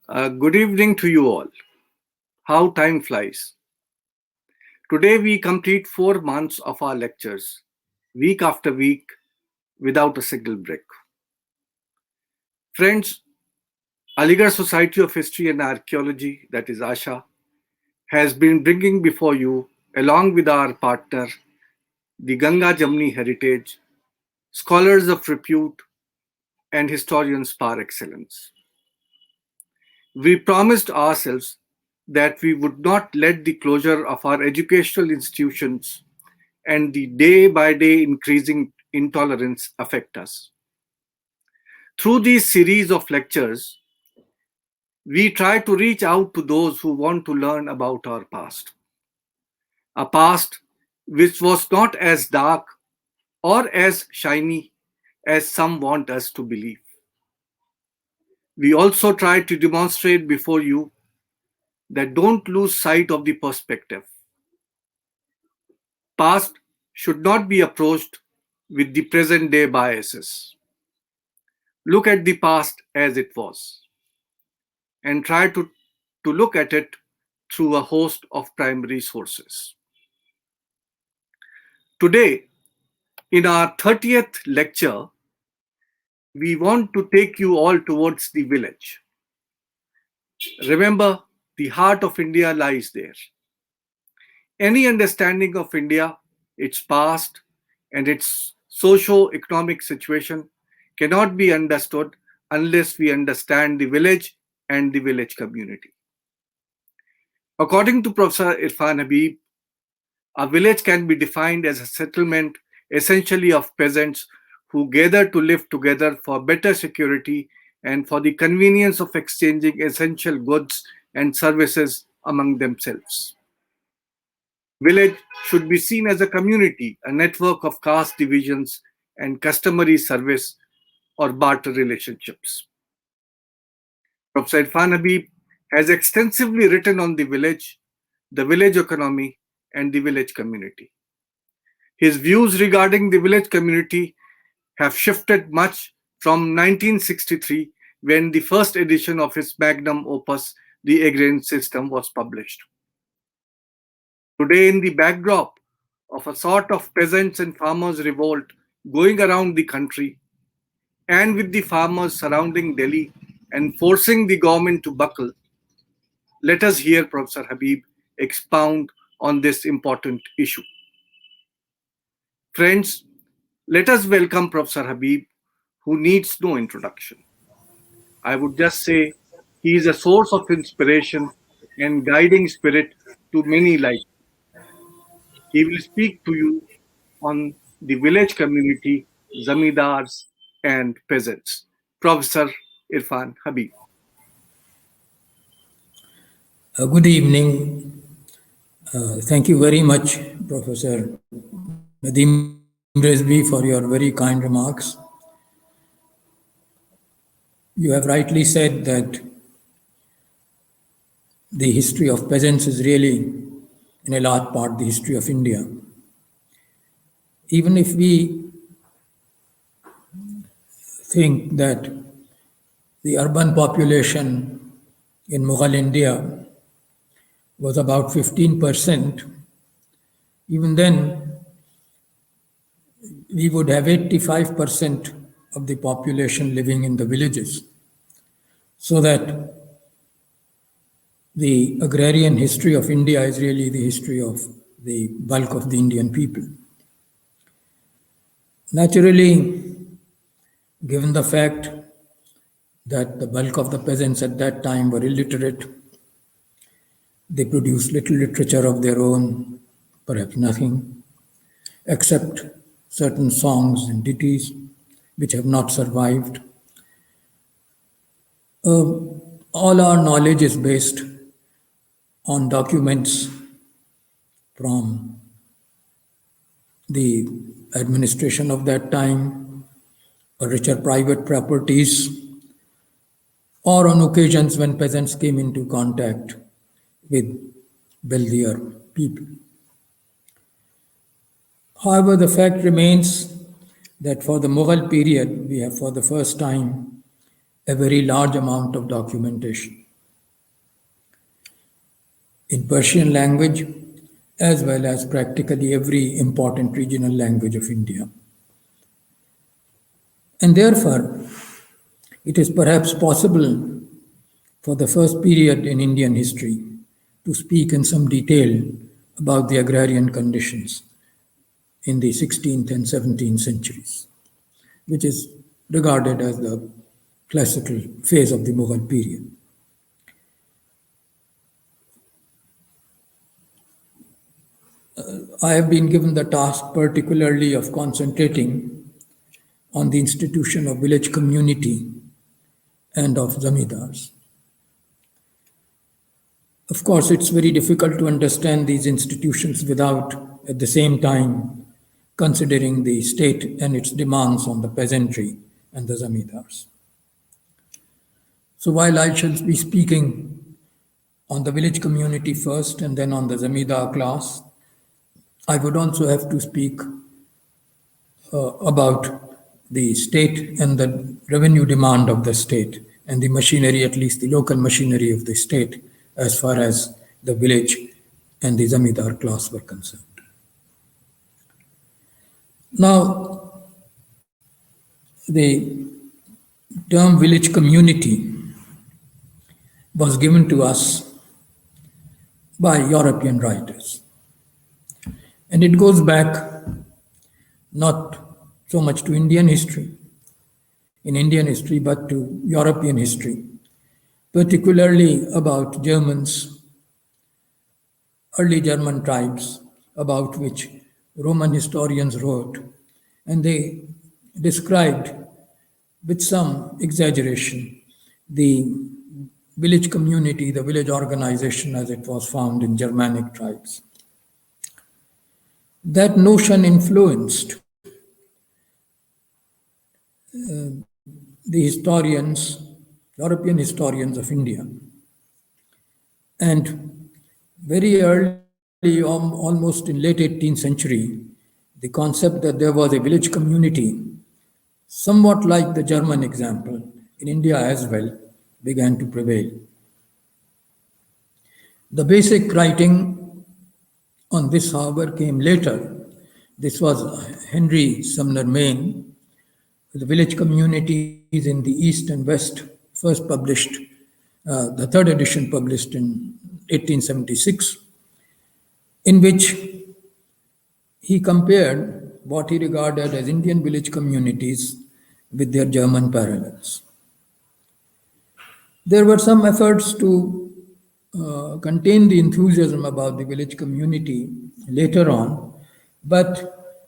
Good evening to you all. How time flies. Today we complete 4 months of our lectures, week after week, without a single break. Friends, Aligarh Society of History and Archaeology, that is ASHA, has been bringing before you, along with our partner, the Ganga Jamni Heritage, scholars of repute, and historians par excellence. We promised ourselves that we would not let the closure of our educational institutions and the day by day increasing intolerance affect us. Through these series of lectures, we try to reach out to those who want to learn about our past. A past which was not as dark or as shiny as some want us to believe. We also try to demonstrate before you that don't lose sight of the perspective. Past should not be approached with the present day biases. Look at the past as it was and try to look at it through a host of primary sources. Today, in our 30th lecture, we want to take you all towards the village. Remember, the heart of India lies there. Any understanding of India, its past, and its socio-economic situation cannot be understood unless we understand the village and the village community. According to Professor Irfan Habib, a village can be defined as a settlement essentially of peasants who gather to live together for better security and for the convenience of exchanging essential goods and services among themselves. Village should be seen as a community, a network of caste divisions and customary service or barter relationships. Professor Irfan Habib has extensively written on the village economy, and the village community. His views regarding the village community have shifted much from 1963 when the first edition of his magnum opus, The Agrarian System, was published. Today, in the backdrop of a sort of peasants and farmers revolt going around the country, and with the farmers surrounding Delhi and forcing the government to buckle, let us hear Professor Habib expound on this important issue. Friends, let us welcome Professor Habib, who needs no introduction. I would just say he is a source of inspiration and guiding spirit to many like. He will speak to you on the village community, zamindars, and peasants. Professor Irfan Habib. Good evening. Thank you very much, Professor Nadeem Rizvi, for your very kind remarks. You have rightly said that the history of peasants is really, in a large part, the history of India. Even if we think that the urban population in Mughal India was about 15%, even then we would have 85% of the population living in the villages. So that the agrarian history of India is really the history of the bulk of the Indian people. Naturally, given the fact that the bulk of the peasants at that time were illiterate, they produced little literature of their own, perhaps nothing, except certain songs and ditties which have not survived. All our knowledge is based on documents from the administration of that time, or richer private properties, or on occasions when peasants came into contact with wealthier people. However, the fact remains that for the Mughal period, we have for the first time a very large amount of documentation. in Persian language, as well as practically every important regional language of India. And therefore, it is perhaps possible for the first period in Indian history to speak in some detail about the agrarian conditions in the 16th and 17th centuries, which is regarded as the classical phase of the Mughal period. I have been given the task particularly of concentrating on the institution of village community and of zamindars. Of course, it's very difficult to understand these institutions without, at the same time, considering the state and its demands on the peasantry and the zamindars. So while I shall be speaking on the village community first and then on the zamindar class, I would also have to speak about the state and the revenue demand of the state and the machinery, at least the local machinery of the state, as far as the village and the zamindar class were concerned. Now, the term village community was given to us by European writers. And it goes back not so much to Indian history, but to European history, particularly about Germans, early German tribes, about which Roman historians wrote, and they described with some exaggeration the village community, the village organization as it was found in Germanic tribes. That notion influenced the historians, European historians of India. And very early, almost in late 18th century, the concept that there was a village community, somewhat like the German example, in India as well, began to prevail. The basic writing on this, however, came later. This was Henry Sumner Maine, the village communities in the East and West, first published, the third edition published in 1876, in which he compared what he regarded as Indian village communities with their German parallels. There were some efforts to contain the enthusiasm about the village community later on, but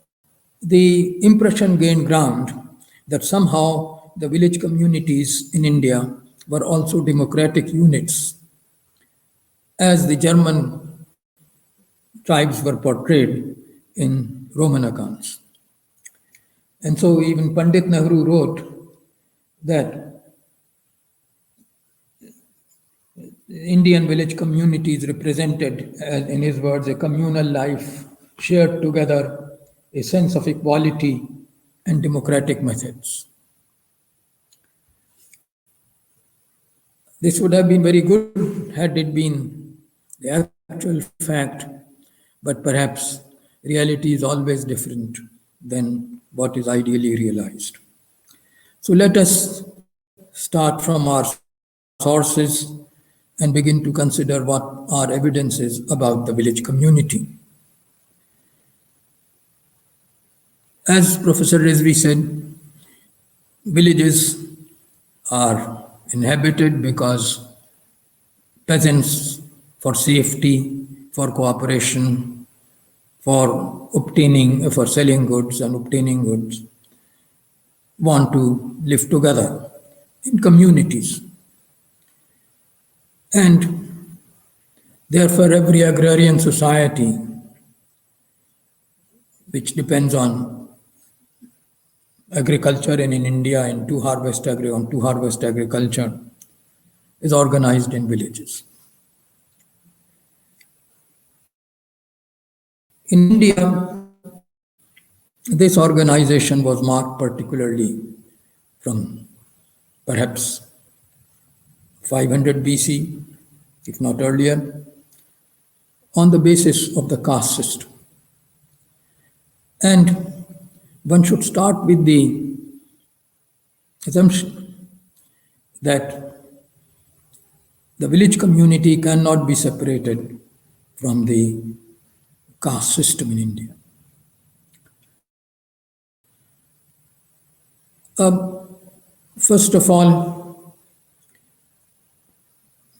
the impression gained ground that somehow the village communities in India were also democratic units, as the German tribes were portrayed in Roman accounts. And so even Pandit Nehru wrote that Indian village communities represented, in his words, a communal life shared together, a sense of equality and democratic methods. This would have been very good had it been the actual fact, but perhaps reality is always different than what is ideally realized. So let us start from our sources and begin to consider what are evidences about the village community. As Professor Rizvi said, villages are inhabited because peasants, for safety, for cooperation, for selling goods and obtaining goods, want to live together in communities. And therefore, every agrarian society, which depends on agriculture, and in India, on two-harvest agriculture, is organized in villages. In India, this organization was marked particularly from perhaps 500 BC, if not earlier, on the basis of the caste system. And one should start with the assumption that the village community cannot be separated from the caste system in India. First of all,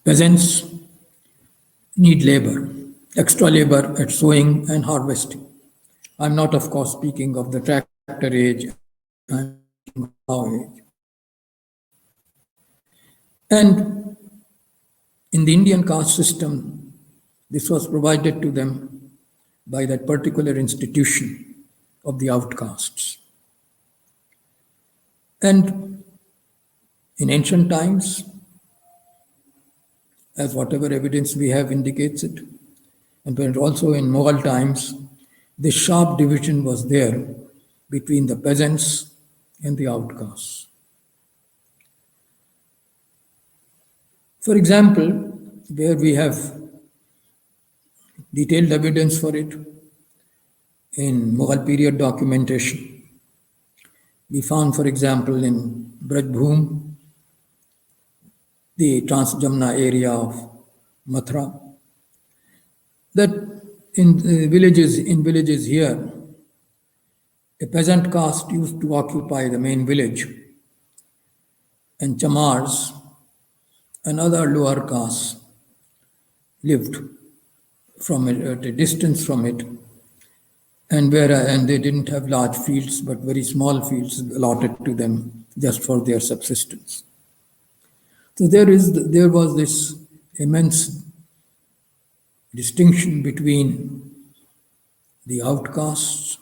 peasants need labor, extra labor at sowing and harvesting. I'm not, of course, speaking of the tractor age and plough age. And in the Indian caste system, this was provided to them by that particular institution of the outcasts. And in ancient times, as whatever evidence we have indicates it, and but also in Mughal times, this sharp division was there between the peasants and the outcasts. For example, where we have detailed evidence for it in Mughal period documentation, we found, for example, in Brajbhum, the Trans-Jamna area of Mathura, that in villages here, a peasant caste used to occupy the main village, and chamars and other lower castes lived from it, at a distance from it, and they didn't have large fields, but very small fields allotted to them just for their subsistence. So there was this immense distinction between the outcasts,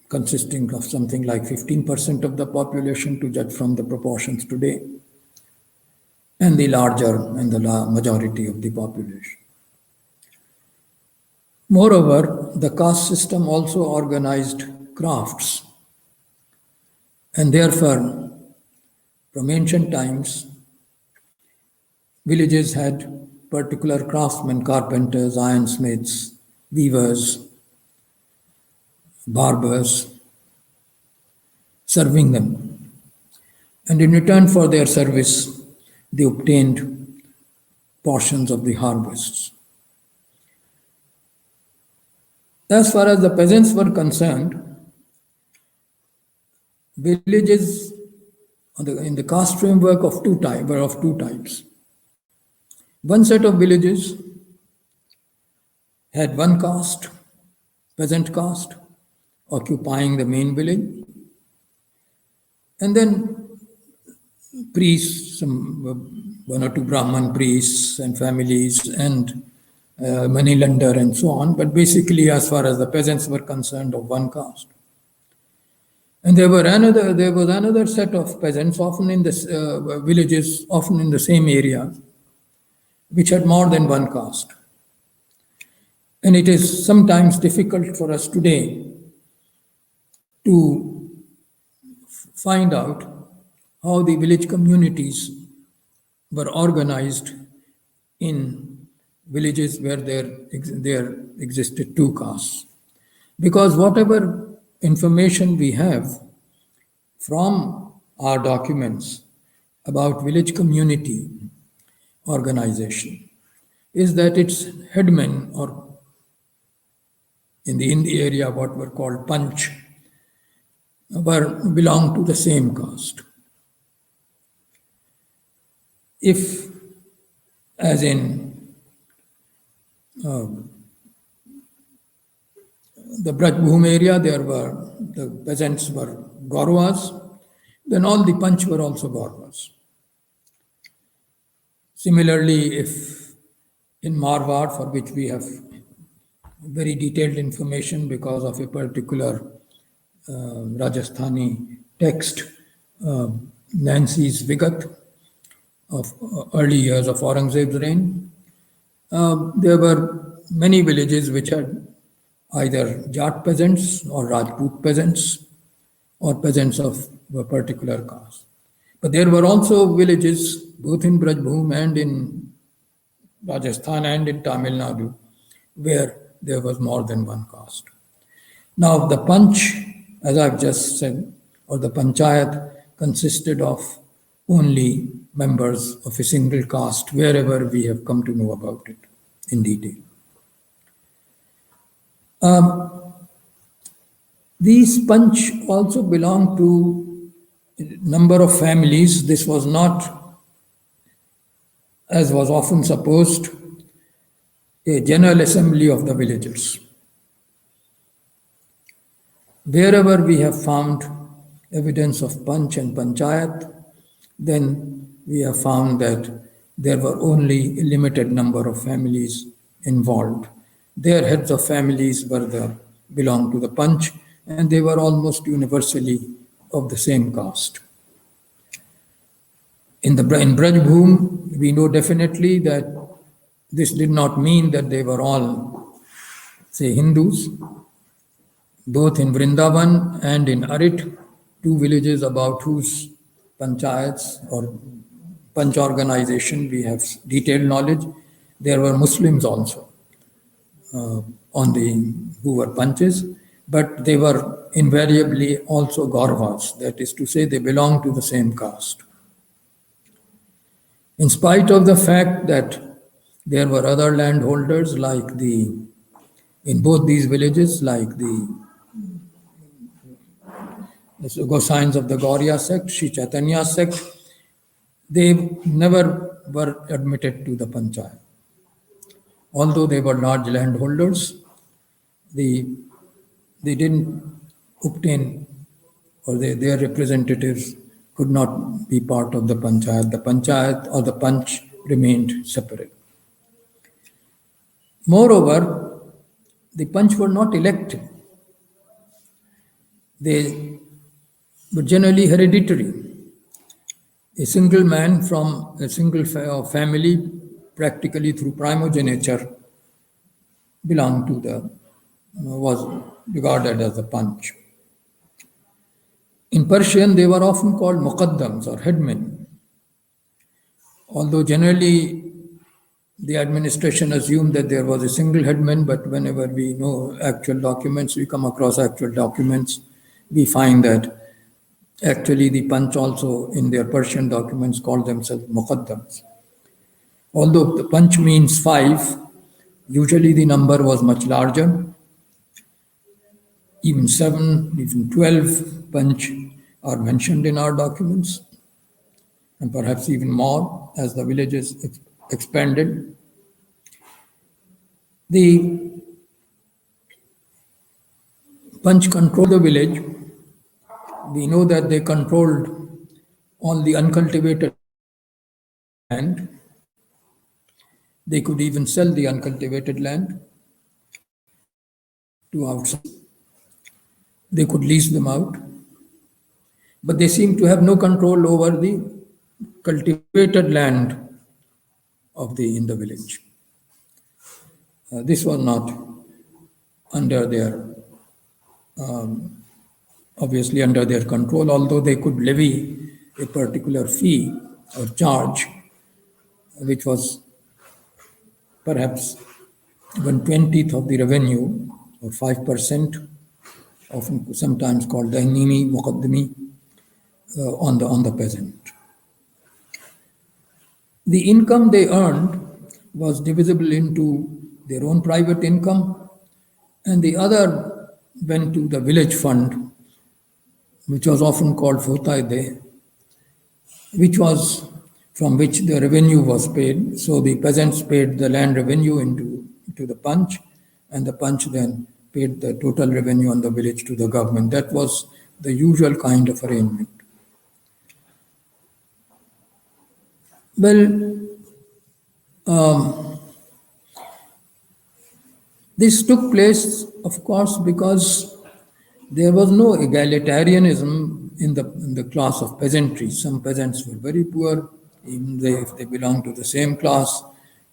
consisting of something like 15% of the population, to judge from the proportions today, and the larger and the majority of the population. Moreover, the caste system also organized crafts, and therefore, from ancient times, villages had particular craftsmen, carpenters, ironsmiths, weavers, barbers, serving them. And in return for their service, they obtained portions of the harvests. As far as the peasants were concerned, villages in the caste framework were of two types. One set of villages had one caste, peasant caste, occupying the main village, and then priests, one or two Brahman priests and families, and moneylender and so on, but basically, as far as the peasants were concerned, of one caste. And there was another set of peasants, often in the villages, often in the same area, which had more than one caste. And it is sometimes difficult for us today to find out how the village communities were organized in villages where there existed two castes. Because whatever information we have from our documents about village community organization is that its headmen, or in the area what were called Panch, belonged to the same caste. If, as in the Brajbhum area, the peasants were Gauravas, then all the Panch were also Gauravas. Similarly, if in Marwar, for which we have very detailed information because of a particular Rajasthani text, Nancy's Vigat, of early years of Aurangzeb's reign, there were many villages which had either Jat peasants or Rajput peasants or peasants of a particular caste. But there were also villages, both in Brajbhum and in Rajasthan and in Tamil Nadu, where there was more than one caste. Now, the Panch, as I've just said, or the Panchayat, consisted of only members of a single caste, wherever we have come to know about it in detail. These Panch also belong to a number of families. This was not, as was often supposed, a general assembly of the villagers. Wherever we have found evidence of Panch and Panchayat, then we have found that there were only a limited number of families involved. Their heads of families belonged to the Panch, and they were almost universally of the same caste. In Brajbhum, we know definitely that this did not mean that they were all, say, Hindus. Both in Vrindavan and in Arit, two villages about whose panchayats or panch organization we have detailed knowledge, there were Muslims also who were panches, but they were invariably also Gaurvas, that is to say, they belonged to the same caste. In spite of the fact that there were other landholders in both these villages, like the Gosains of the Gauriya sect, Sri Chaitanya sect, they never were admitted to the Panchayat. Although they were large landholders, they didn't obtain, or their representatives could not be part of the Panchayat. The Panchayat or the Panch remained separate. Moreover, the Panch were not elected. They were generally hereditary. A single man from a single family, practically through primogeniture, was regarded as a Panch. In Persian, they were often called muqaddams or headmen. Although generally the administration assumed that there was a single headman, but whenever we know actual documents, we come across actual documents, we find that actually the Panch also in their Persian documents called themselves muqaddams. Although the Panch means 5, usually the number was much larger. Even 7, even 12 Panch are mentioned in our documents, and perhaps even more as the villages expanded. The Panch controlled the village. We know that they controlled all the uncultivated land. They could even sell the uncultivated land to outside. They could lease them out. But they seem to have no control over the cultivated land in the village. This was not under obviously under their control, although they could levy a particular fee or charge, which was perhaps 1/20th of the revenue, or 5%, often sometimes called dahnimi, muqaddami, on the peasant. The income they earned was divisible into their own private income, and the other went to the village fund, which was often called Fotaide, from which the revenue was paid. So the peasants paid the land revenue into the Panch, and the Panch then paid the total revenue on the village to the government. That was the usual kind of arrangement. Well, this took place, of course, because there was no egalitarianism in the class of peasantry. Some peasants were very poor, even if they belonged to the same class,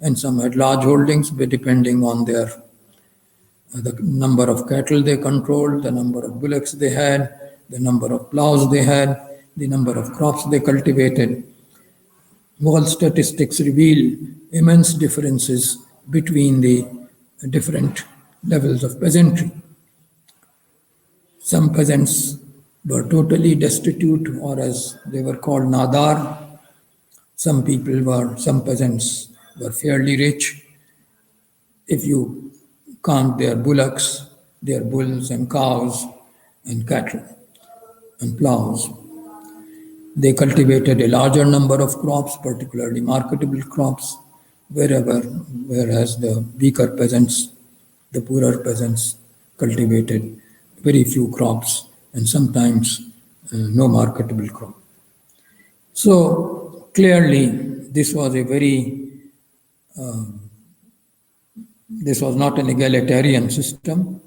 and some had large holdings, depending on the number of cattle they controlled, the number of bullocks they had, the number of plows they had, the number of crops they cultivated. Wall statistics reveal immense differences between the different levels of peasantry. Some peasants were totally destitute, or as they were called, nadar. Some peasants were fairly rich. If you count their bullocks, their bulls and cows and cattle and plows, they cultivated a larger number of crops, particularly marketable crops, whereas the weaker peasants, the poorer peasants, cultivated very few crops and sometimes no marketable crop. So clearly, this was not an egalitarian system.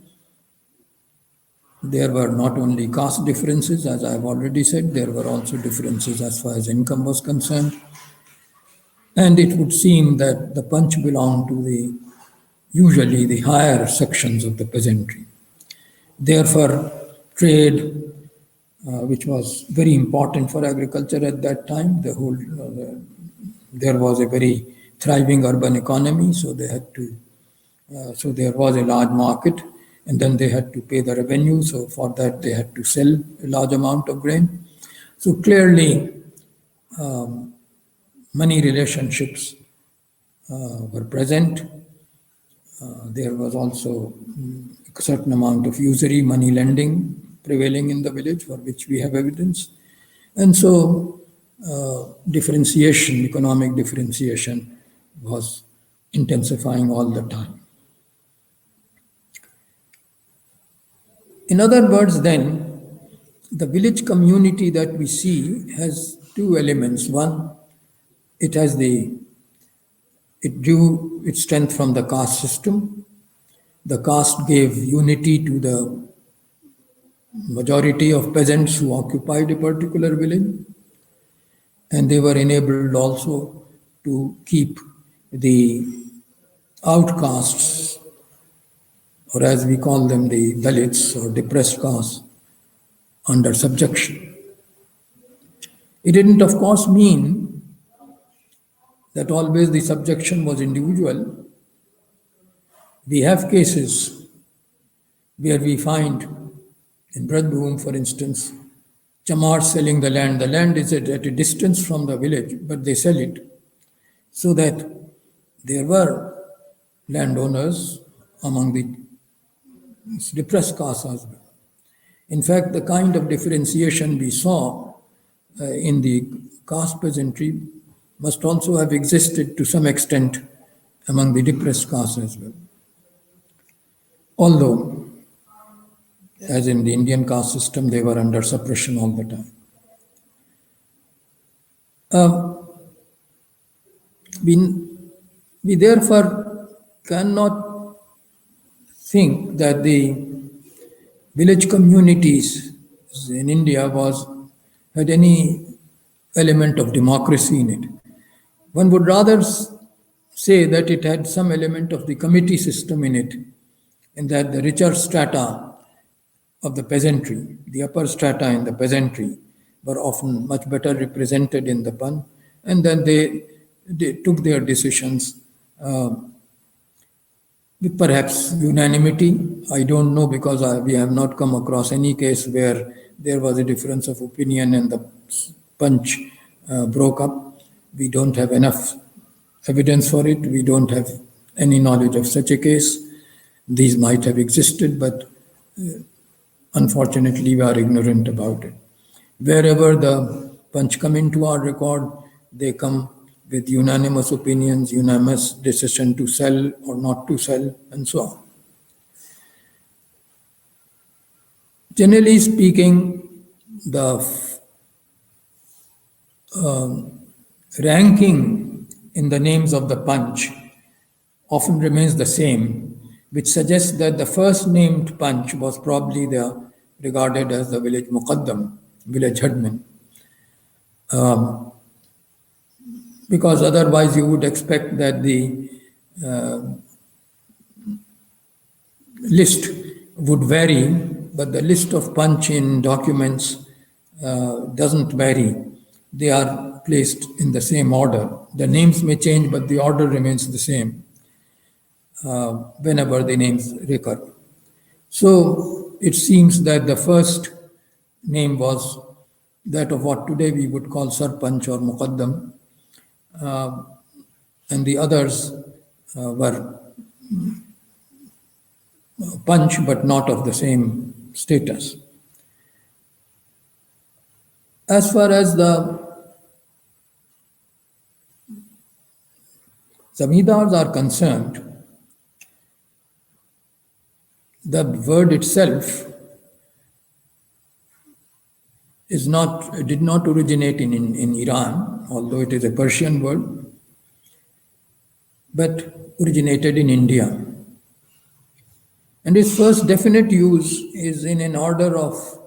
There were not only caste differences, as I've already said, there were also differences as far as income was concerned. And it would seem that the Panch belonged to usually the higher sections of the peasantry. Therefore, trade, which was very important for agriculture at that time, there was a very thriving urban economy, so so there was a large market, and then they had to pay the revenue. So for that, they had to sell a large amount of grain. So clearly, money relationships were present. There was also a certain amount of usury, money lending prevailing in the village, for which we have evidence. And so economic differentiation was intensifying all the time. In other words, then, the village community that we see has two elements. One, it drew its strength from the caste system. The caste gave unity to the majority of peasants who occupied a particular village, and they were enabled also to keep the outcasts, or as we call them, the Dalits or depressed castes, under subjection. It didn't, of course, mean that always the subjection was individual. We have cases where we find, in Brajbhum, for instance, chamars selling the land. The land is at a distance from the village, but they sell it, so that there were landowners among the depressed castes as well. In fact, the kind of differentiation we saw in the caste peasantry must also have existed to some extent among the depressed castes as well. Although, as in the Indian caste system, they were under suppression all the time. We therefore cannot think that the village communities in India had any element of democracy in it. One would rather say that it had some element of the committee system in it, and that the richer strata of the peasantry, the upper strata in the peasantry, were often much better represented in the Panch, and then they took their decisions with perhaps unanimity. I don't know, because we have not come across any case where there was a difference of opinion and the Panch broke up. We don't have enough evidence for it. We don't have any knowledge of such a case. These might have existed, but unfortunately we are ignorant about it. Wherever the Panch come into our record, they come with unanimous opinions, unanimous decision to sell or not to sell, and so on. Generally speaking, the ranking in the names of the Panch often remains the same, which suggests that the first named Panch was probably regarded as the village Muqaddam, village headman. Because otherwise you would expect that the list would vary, but the list of Panch in documents doesn't vary. They are placed in the same order. The names may change, but the order remains the same whenever the names recur. So it seems that the first name was that of what today we would call Sarpanch or Muqaddam, and the others were Panch but not of the same status. As far as the Zamidars are concerned, the word itself did not originate in Iran, although it is a Persian word, but originated in India. And its first definite use is in an order of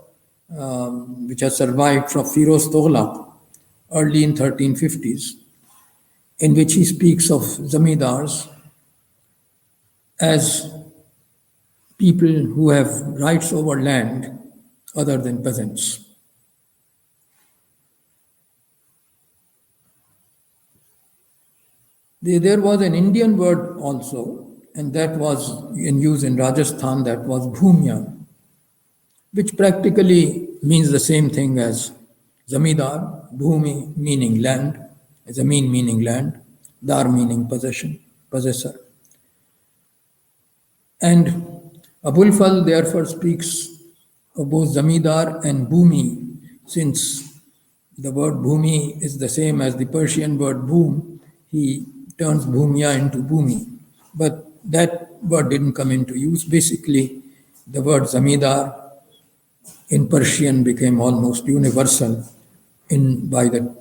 which has survived from Firoz Tughlaq early in 1350s, in which he speaks of zamidars as people who have rights over land other than peasants. There was an Indian word also, and that was in use in Rajasthan, that was bhumya, which practically means the same thing as zamidar, bhumi meaning land, zameen meaning land, dar meaning possession, possessor. And Abul Fal therefore speaks of both zamidar and bhumi, since the word bhumi is the same as the Persian word boom, he turns bhumya into bhumi. But that word didn't come into use. Basically, the word zamidar in Persian became almost universal by the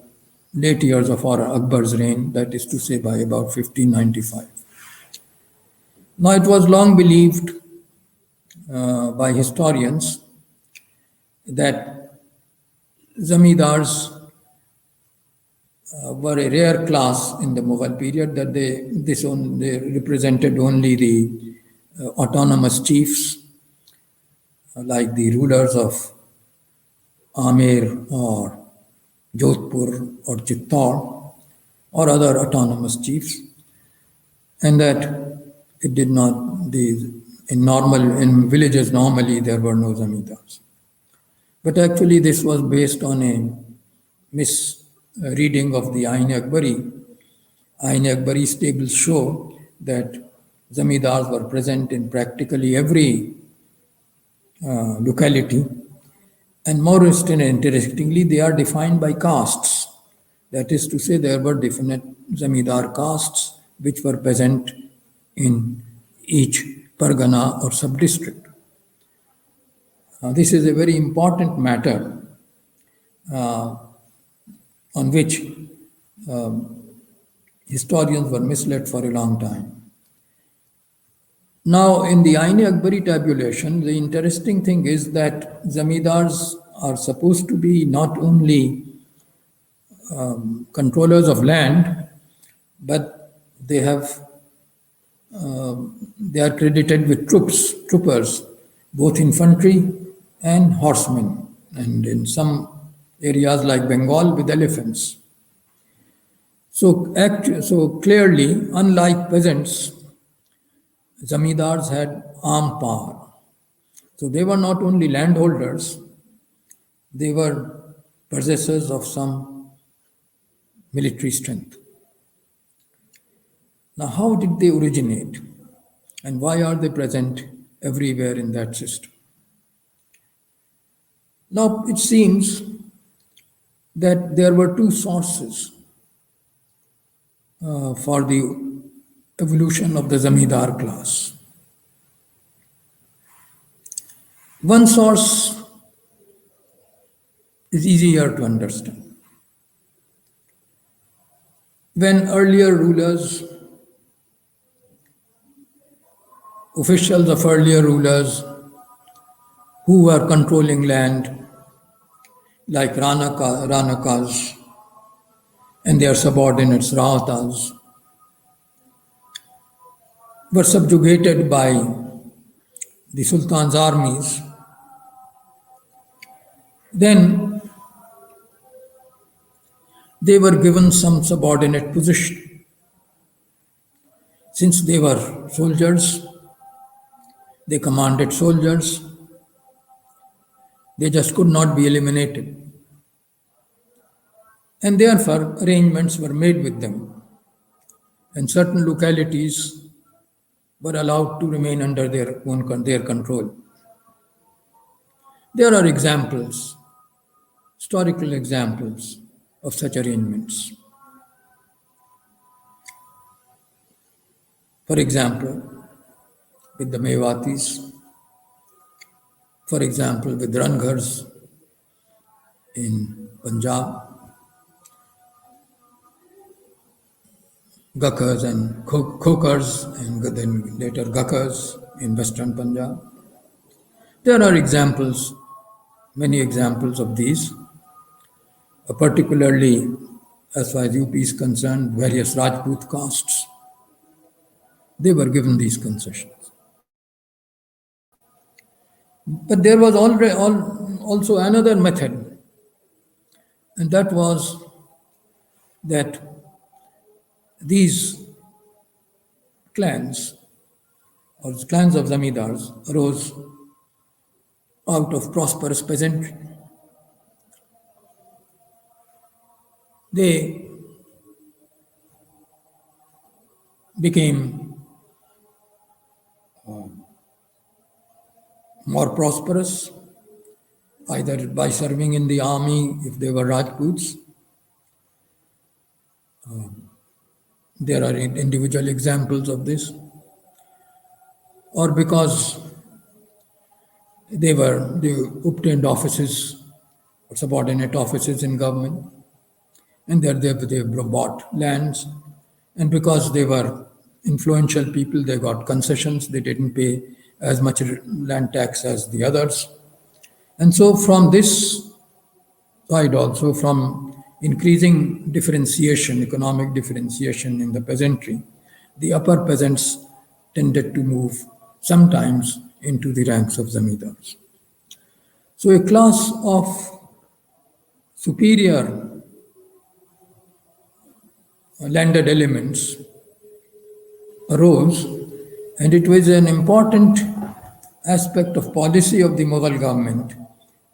late years of our Akbar's reign, that is to say by about 1595. Now it was long believed by historians that zamidars were a rare class in the Mughal period, that they represented only the autonomous chiefs, like the rulers of Amer or Jodhpur or Chittor or other autonomous chiefs, and that it did not, in villages normally there were no zamidars. But actually this was based on a misreading of the Ain Akbari. Ain Akbari's tables show that zamidars were present in practically every locality, and more interestingly, they are defined by castes. That is to say, there were definite zamidar castes which were present in each pargana or sub-district. This is a very important matter on which historians were misled for a long time. Now, in the Ain Akbari tabulation, the interesting thing is that zamidars are supposed to be not only controllers of land, but they are credited with troopers, both infantry and horsemen, and in some areas like Bengal with elephants. So clearly, unlike peasants, zamidars had armed power. So they were not only landholders, they were possessors of some military strength. Now, how did they originate? And why are they present everywhere in that system? Now, it seems that there were two sources for the evolution of the zamidar class. One source is easier to understand. When earlier rulers, officials of earlier rulers who were controlling land, like Ranakas and their subordinates, Rahatas, were subjugated by the Sultan's armies, then they were given some subordinate position. Since they were soldiers, they commanded soldiers, they just could not be eliminated. And therefore, arrangements were made with them, and certain localities were allowed to remain under their control. There are examples, historical examples of such arrangements. For example, with the Mewatis, for example, with Ranghars in Punjab, Gakkars and Khokars, and then later Gakkars in western Punjab. There are examples, many examples of these, particularly as far as UP is concerned, various Rajput castes, they were given these concessions. But there was also another method, and that was that these clans or clans of zamindars arose out of prosperous peasantry. They became more prosperous either by serving in the army if they were Rajputs. There are individual examples of this, or because they obtained offices or subordinate offices in government, and there they bought lands, and because they were influential people, they got concessions. They didn't pay as much land tax as the others, and so from this side also, from increasing differentiation, economic differentiation in the peasantry, the upper peasants tended to move sometimes into the ranks of zamindars. So a class of superior landed elements arose, and it was an important aspect of policy of the Mughal government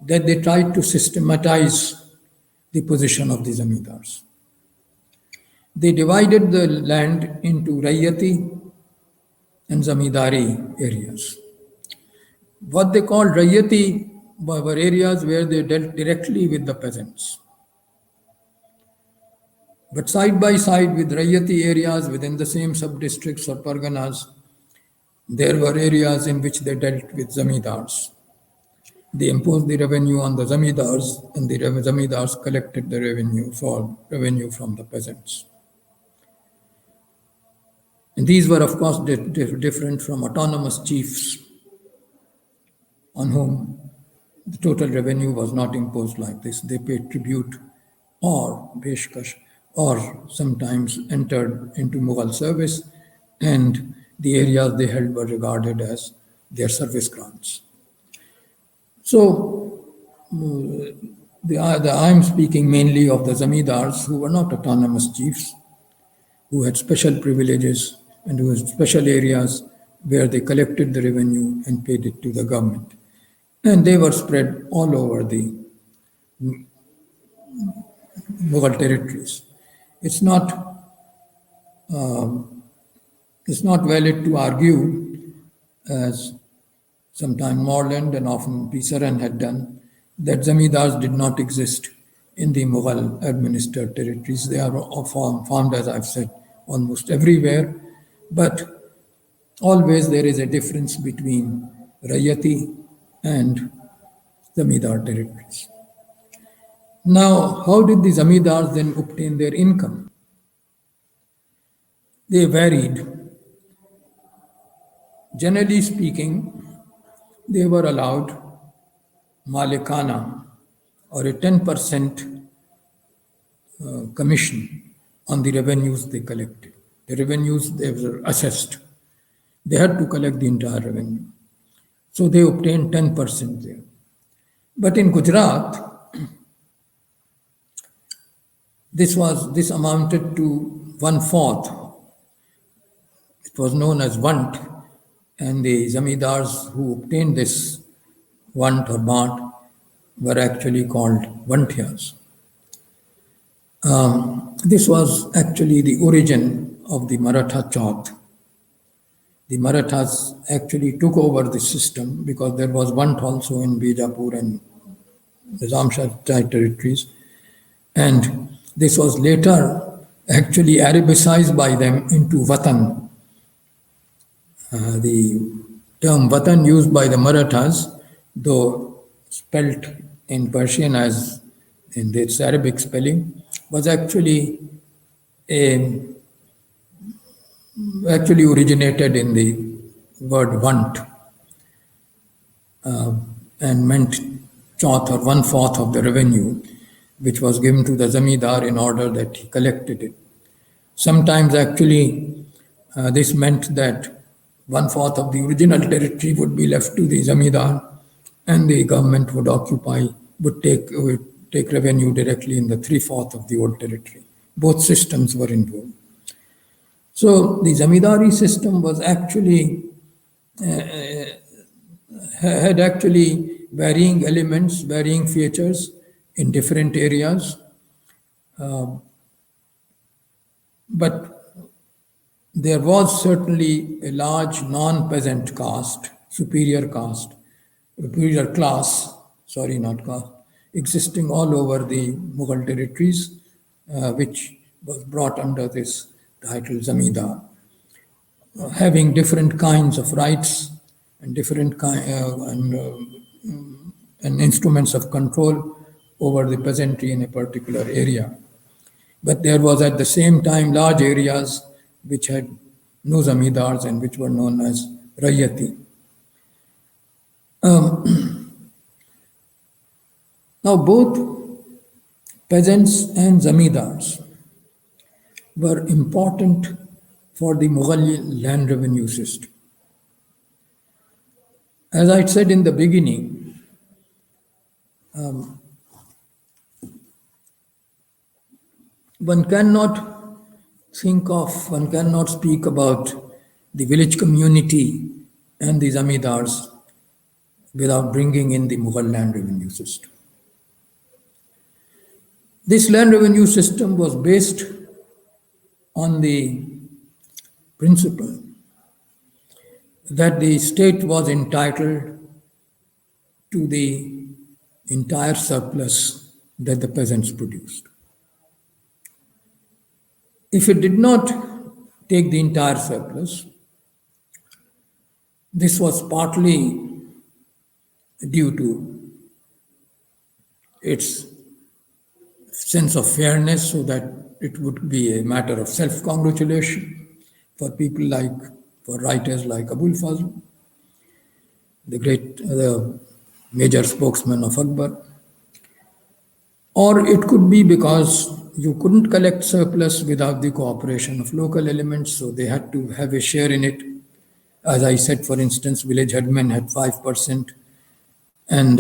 that they tried to systematize the position of the zamindars. They divided the land into Rayyati and Zamindari areas. What they called Rayyati were areas where they dealt directly with the peasants. But side by side with Rayyati areas within the same sub-districts or parganas, there were areas in which they dealt with zamindars. They imposed the revenue on the zamindars, and the zamindars collected the revenue from the peasants. And these were, of course, different from autonomous chiefs on whom the total revenue was not imposed like this. They paid tribute or peshkash, or sometimes entered into Mughal service, and the areas they held were regarded as their service grants. So, I'm speaking mainly of the zamindars who were not autonomous chiefs, who had special privileges and who had special areas where they collected the revenue and paid it to the government. And they were spread all over the Mughal territories. It's not valid to argue, as sometime Morland and often P. Saran had done, that zamindars did not exist in the Mughal administered territories. They are found, as I've said, almost everywhere, but always there is a difference between Rayyati and zamindar territories. Now, how did the zamindars then obtain their income? They varied. Generally speaking, they were allowed malikana, or a 10% commission on the revenues they collected. The revenues they were assessed. They had to collect the entire revenue. So they obtained 10% there. But in Gujarat, This amounted to one fourth. It was known as want, and the zamidars who obtained this want or bant were actually called vantias. This was actually the origin of the Maratha Chauth. The Marathas actually took over the system because there was want also in Bijapur and Nizam Shah territories. And this was later actually Arabicized by them into Vatan. The term Vatan used by the Marathas, though spelt in Persian as in its Arabic spelling, was actually originated in the word want and meant chauth or one fourth of the revenue, which was given to the zamidar in order that he collected it. Sometimes actually this meant that one fourth of the original territory would be left to the zamidar, and the government would take revenue directly in the three-fourth of the old territory. Both systems were involved. So the zamidari system was actually had actually varying elements, varying features in different areas, but there was certainly a large non-peasant caste, superior class, sorry, not caste, existing all over the Mughal territories, which was brought under this title Zamidar, having different kinds of rights and and instruments of control over the peasantry in a particular area. But there was at the same time large areas which had no zamidars and which were known as rayati. Now both peasants and zamidars were important for the Mughal land revenue system. As I said in the beginning, one cannot speak about the village community and the zamidars without bringing in the Mughal land revenue system. This land revenue system was based on the principle that the state was entitled to the entire surplus that the peasants produced. If it did not take the entire surplus, this was partly due to its sense of fairness, so that it would be a matter of self-congratulation for writers like Abul Fazl, the major spokesman of Akbar. Or it could be because you couldn't collect surplus without the cooperation of local elements, so they had to have a share in it. As I said, for instance, village headmen had 5%, and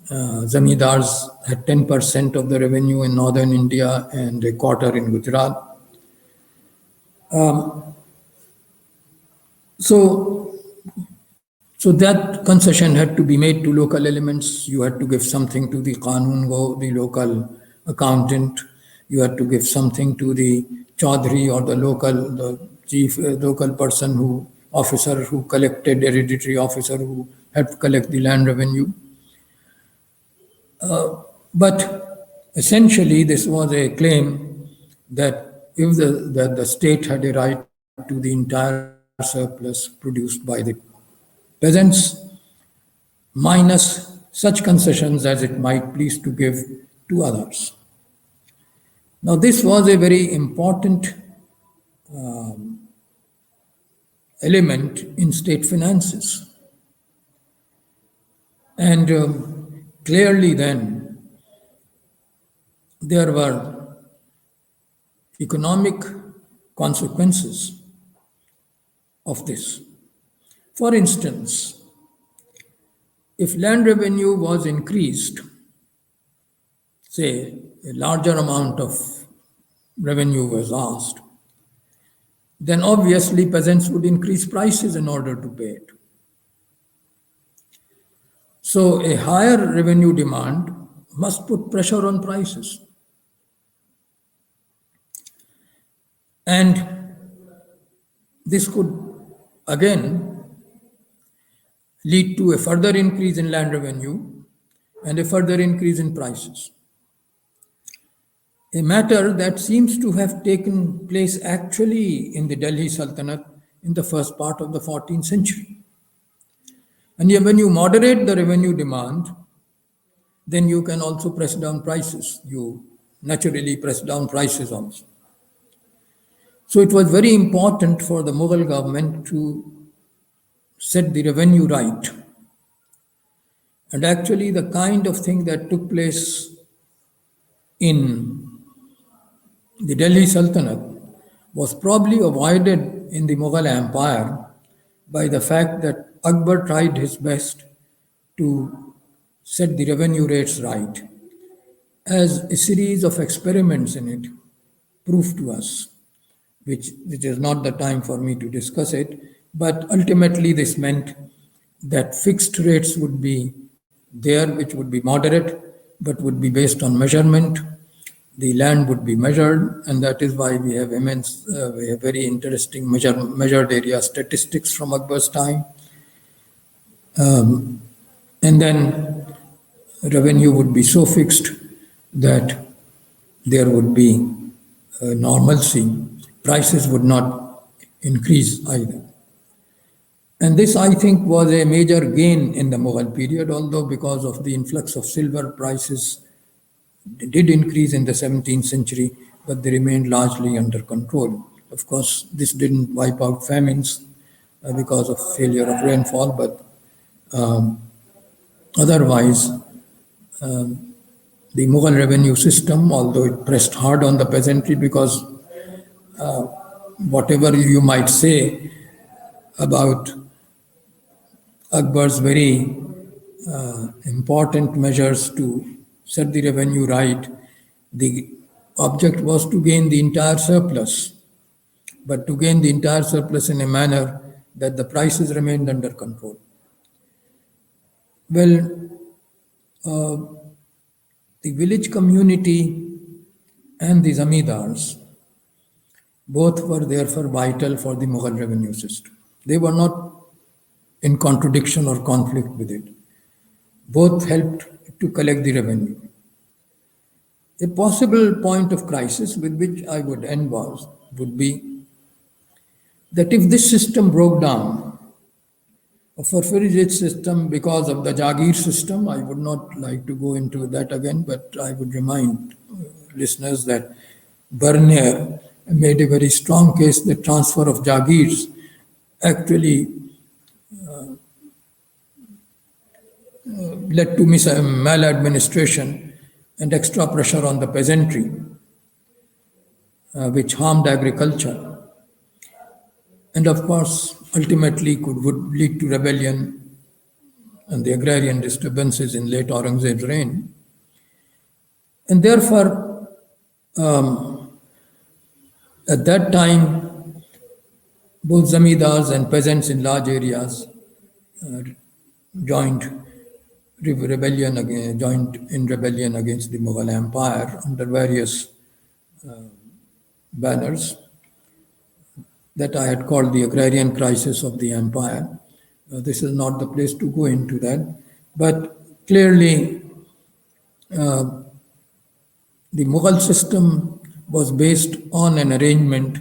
zamidars had 10% of the revenue in northern India and a quarter in Gujarat. So that concession had to be made to local elements. You had to give something to the Qanun Go, the local accountant. You had to give something to the Chaudhry or the local person officer who collected, hereditary officer who helped collect the land revenue. But essentially, this was a claim that if the state had a right to the entire surplus produced by the peasants, minus such concessions as it might please to give to others. Now, this was a very important element in state finances. And clearly then, there were economic consequences of this. For instance, if land revenue was increased say, a larger amount of revenue was asked, then obviously peasants would increase prices in order to pay it. So a higher revenue demand must put pressure on prices. And this could again lead to a further increase in land revenue and a further increase in prices. A matter that seems to have taken place actually in the Delhi Sultanate in the first part of the 14th century. And when you moderate the revenue demand, then you can also press down prices. You naturally press down prices also. So it was very important for the Mughal government to set the revenue right. And actually, the kind of thing that took place in the Delhi Sultanate was probably avoided in the Mughal Empire by the fact that Akbar tried his best to set the revenue rates right, as a series of experiments in it proved to us, which is not the time for me to discuss it, but ultimately this meant that fixed rates would be there, which would be moderate, but would be based on measurement. The land would be measured, and that is why we have we have very interesting measured area statistics from Akbar's time. And then revenue would be so fixed that there would be normalcy. Prices would not increase either. And this, I think, was a major gain in the Mughal period, although because of the influx of silver, prices did increase in the 17th century, but they remained largely under control. Of course, this didn't wipe out famines because of failure of rainfall, but otherwise, the Mughal revenue system, although it pressed hard on the peasantry, because whatever you might say about Akbar's very important measures to set the revenue right, the object was to gain the entire surplus, but to gain the entire surplus in a manner that the prices remained under control. Well, the village community and the zamindars both were therefore vital for the Mughal revenue system. They were not in contradiction or conflict with it. Both helped to collect the revenue. A possible point of crisis with which I would end would be that if this system broke down, a forfeiture system because of the Jagir system, I would not like to go into that again, but I would remind listeners that Bernier made a very strong case that transfer of Jagirs actually led to maladministration and extra pressure on the peasantry, which harmed agriculture. And of course, ultimately would lead to rebellion and the agrarian disturbances in late Aurangzeb's reign. And therefore, at that time, both zamindars and peasants in large areas joined in rebellion against the Mughal Empire under various banners that I had called the agrarian crisis of the empire. This is not the place to go into that, but clearly the Mughal system was based on an arrangement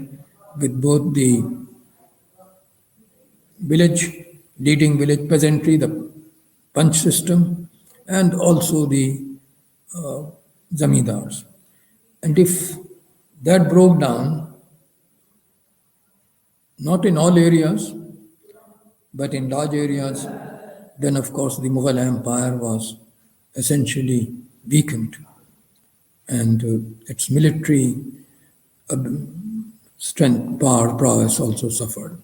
with both the leading village peasantry, the Panch system, and also the zamindars. And if that broke down, not in all areas, but in large areas, then of course the Mughal Empire was essentially weakened, and its military strength, prowess also suffered.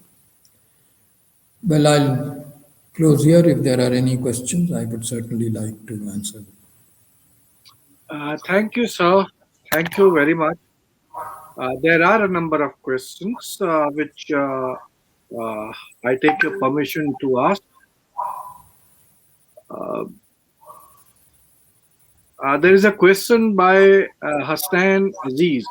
Well, I'll close here. If there are any questions, I would certainly like to answer them. Thank you, sir. Thank you very much. There are a number of questions which I take your permission to ask. Uh, there is a question by Hassan Aziz.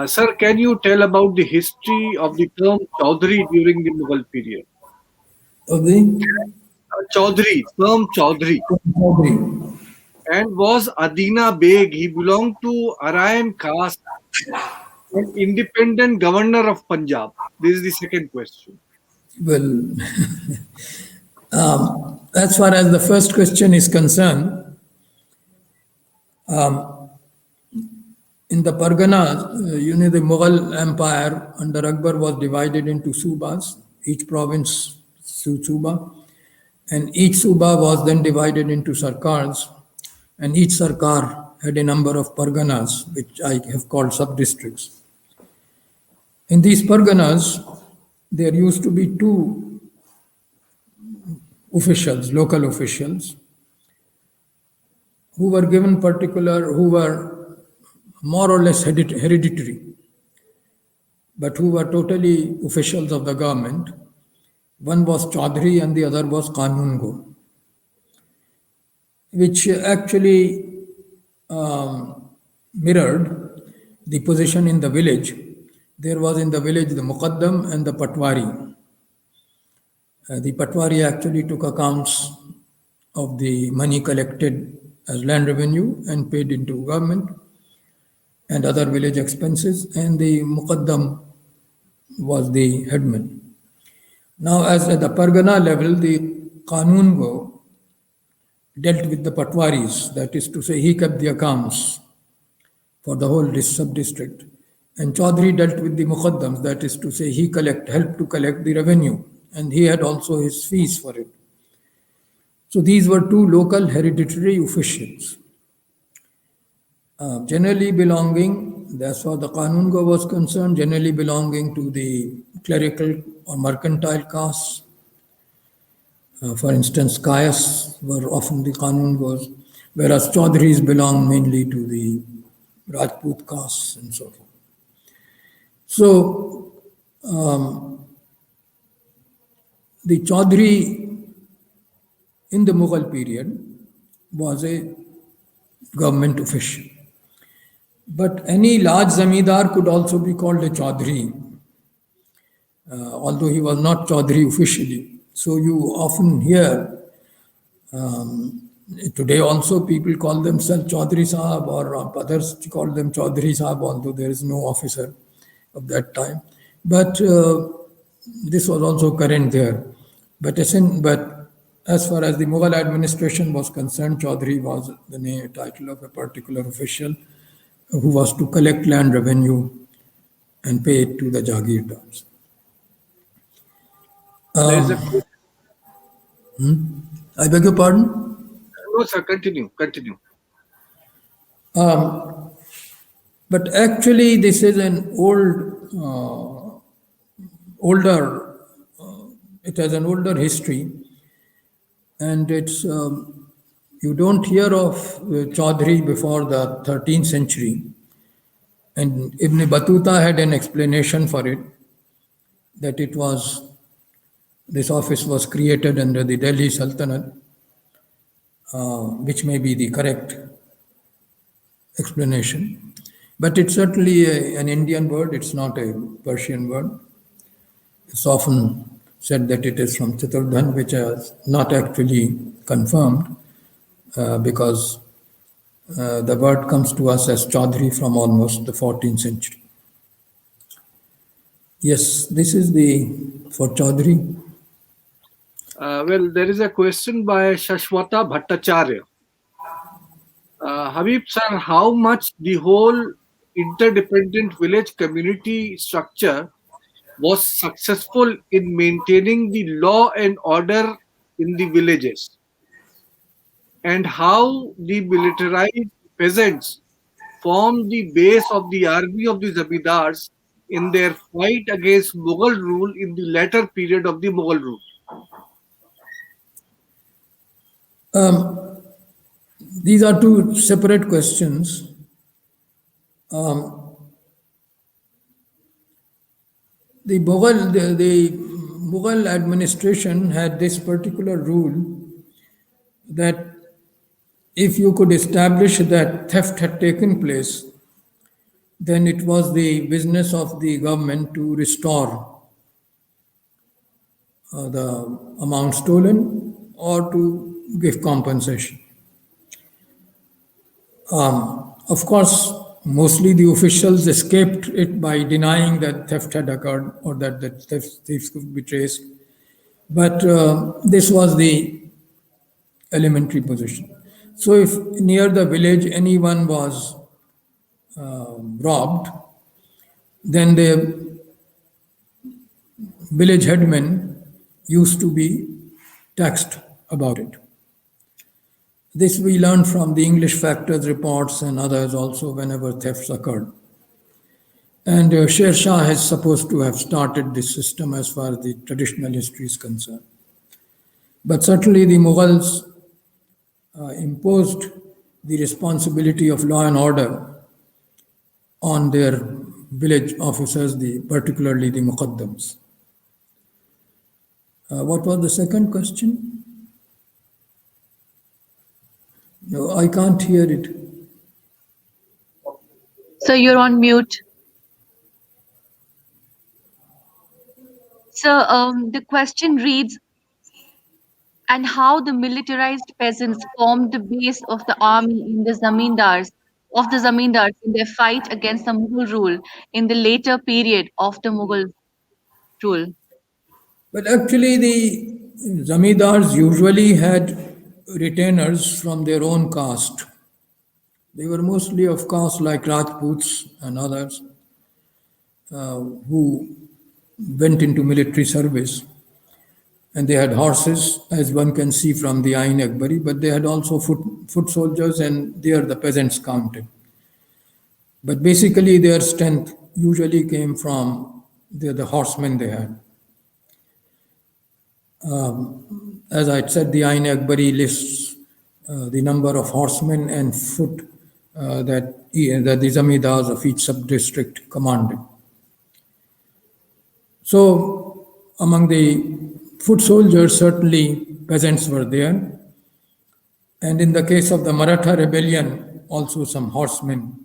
Sir, can you tell about the history of the term Chaudhary during the Mughal period? Of the Chaudhary, term Chaudhary. Chaudhary. And was Adina Beg, he belonged to Araim caste, an independent governor of Punjab? This is the second question. Well, as far as the first question is concerned, in the Parganas, the Mughal Empire under Akbar was divided into subas, each province suba, and each suba was then divided into sarkars, and each sarkar had a number of Parganas, which I have called sub-districts. In these Parganas, there used to be two officials, local officials, who were more or less hereditary, but who were totally officials of the government. One was Chaudhary and the other was Kanungo, which actually mirrored the position in the village. There was in the village the Muqaddam and the Patwari. The Patwari actually took accounts of the money collected as land revenue and paid into government and other village expenses, and the Muqaddam was the headman. Now, as at the Pargana level, the Kanungo dealt with the Patwaris, that is to say, he kept the accounts for the whole sub-district. And Chaudhary dealt with the Muqaddams, that is to say, he helped to collect the revenue, and he had also his fees for it. So these were two local hereditary officials. Generally belonging, as far the Kanungo was concerned, generally belonging to the clerical or mercantile castes. For instance, Kayas were often the Kanungos, whereas Chaudhurys belong mainly to the Rajput castes and so forth. So, the Chaudhary in the Mughal period was a government official. But any large zamindar could also be called a Chaudhary, although he was not Chaudhary officially. So you often hear, today also people call themselves Chaudhary Sahab, or others call them Chaudhary Sahab, although there is no officer of that time. But this was also current there. But as far as the Mughal administration was concerned, Chaudhary was the title of a particular official who was to collect land revenue and pay it to the Jagirdars. There's a I beg your pardon? No, sir, continue. But actually, this is an it has an older history, and it's you don't hear of Chaudhary before the 13th century, and Ibn Battuta had an explanation for it, that this office was created under the Delhi Sultanate, which may be the correct explanation. But it's certainly an Indian word, it's not a Persian word. It's often said that it is from Chaturdhan, which is not actually confirmed, because the word comes to us as Chaudhary from almost the 14th century. Yes, this is for Chaudhary. Well, there is a question by Shashwata Bhattacharya. Habib sir, how much the whole interdependent village community structure was successful in maintaining the law and order in the villages, and how the militarized peasants formed the base of the army of the Zamindars in their fight against Mughal rule in the latter period of the Mughal rule? These are two separate questions. Um, the Mughal administration had this particular rule that if you could establish that theft had taken place, then it was the business of the government to restore the amount stolen or to give compensation. Of course, mostly the officials escaped it by denying that theft had occurred or that the thieves could be traced. But this was the elementary position. So, if near the village anyone was robbed, then the village headman used to be taxed about it. This we learned from the English factors reports and others also whenever thefts occurred. And Sher Shah is supposed to have started this system as far as the traditional history is concerned. But certainly the Mughals imposed the responsibility of law and order on their village officers, particularly the Muqaddams. What was the second question? No, I can't hear it. So you're on mute. So the question reads, and how the militarized peasants formed the base of the army in the zamindars in their fight against the Mughal rule in the later period of the Mughal rule. But actually, the zamindars usually had retainers from their own caste. They were mostly of caste like Rajputs and others who went into military service. And they had horses, as one can see from the Ain Akbari, but they had also foot soldiers, and there the peasants counted. But basically, their strength usually came from the horsemen they had. As I said, the Ain Akbari lists the number of horsemen and foot that the zamindars of each sub-district commanded. So, among the foot soldiers, certainly peasants were there. And in the case of the Maratha rebellion, also some horsemen,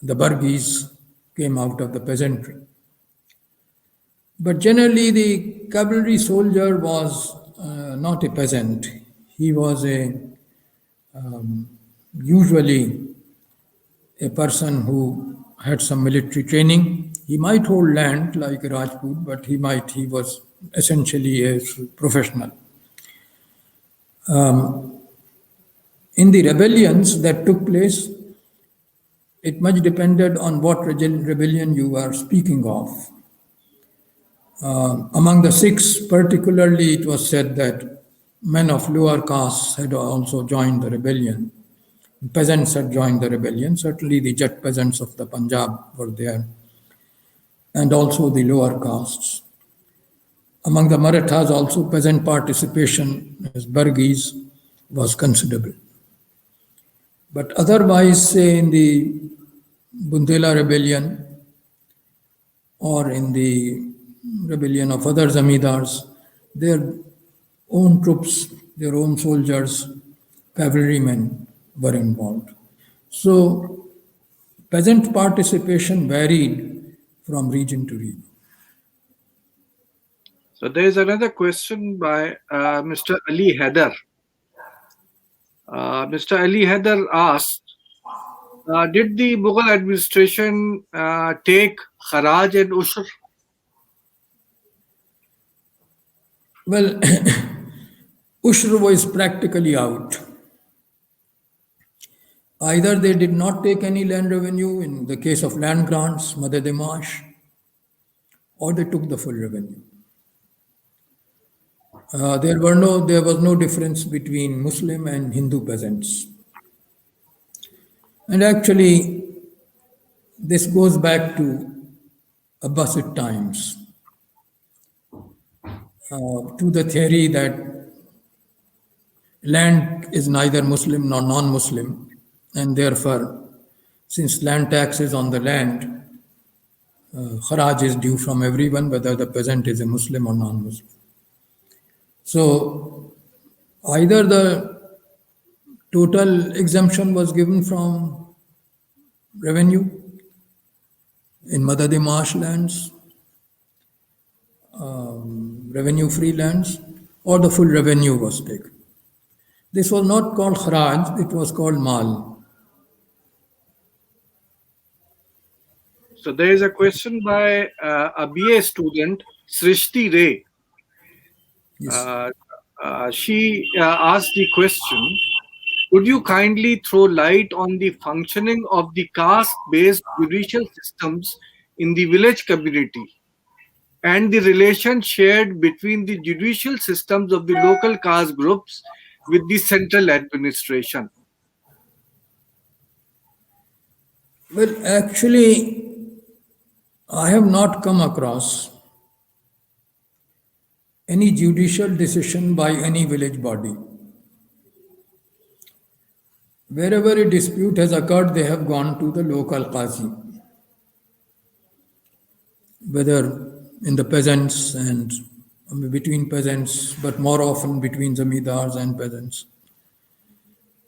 the Bargis, came out of the peasantry. But generally, the cavalry soldier was not a peasant. He was usually a person who had some military training. He might hold land like a Rajput, but he was essentially a professional. In the rebellions that took place, it much depended on what rebellion you are speaking of. Among the Sikhs, particularly, it was said that men of lower castes had also joined the rebellion. Peasants had joined the rebellion. Certainly, the Jat peasants of the Punjab were there, and also the lower castes. Among the Marathas, also peasant participation as Bargis was considerable. But otherwise, say in the Bundela rebellion or in the rebellion of other zamindars, their own troops, their own soldiers, cavalrymen were involved. So peasant participation varied from region to region. So there is another question by Mr. Ali Haider. Mr. Ali Haider asked, did the Mughal administration take Kharaj and Ushr? Well, Ushr was practically out. Either they did not take any land revenue in the case of land grants, Madad-e-Maash, or they took the full revenue. There was no difference between Muslim and Hindu peasants. And actually, this goes back to Abbasid times, to the theory that Land is neither Muslim nor non-Muslim, and therefore, since land tax is on the land, kharaj is due from everyone, whether the peasant is a Muslim or non-Muslim. So either the total exemption was given from revenue in Madadi marshlands, revenue-free lands, or the full revenue was taken. This was not called kharaj, it was called mal. So there is a question by a BA student, Srishti Ray. Yes. She asked the question, could you kindly throw light on the functioning of the caste-based judicial systems in the village community and the relation shared between the judicial systems of the local caste groups with the central administration? Well, actually, I have not come across any judicial decision by any village body. Wherever a dispute has occurred, they have gone to the local qazi, whether in the peasants and between peasants, but more often between zamindars and peasants.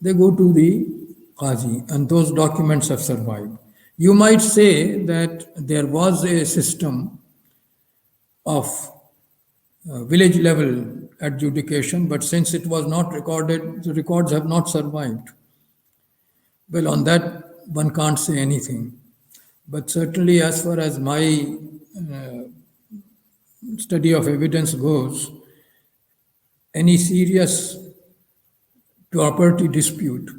They go to the qazi, and those documents have survived. You might say that there was a system of village level adjudication, but since it was not recorded, the records have not survived. Well, on that, one can't say anything. But certainly, as far as my study of evidence goes, any serious property dispute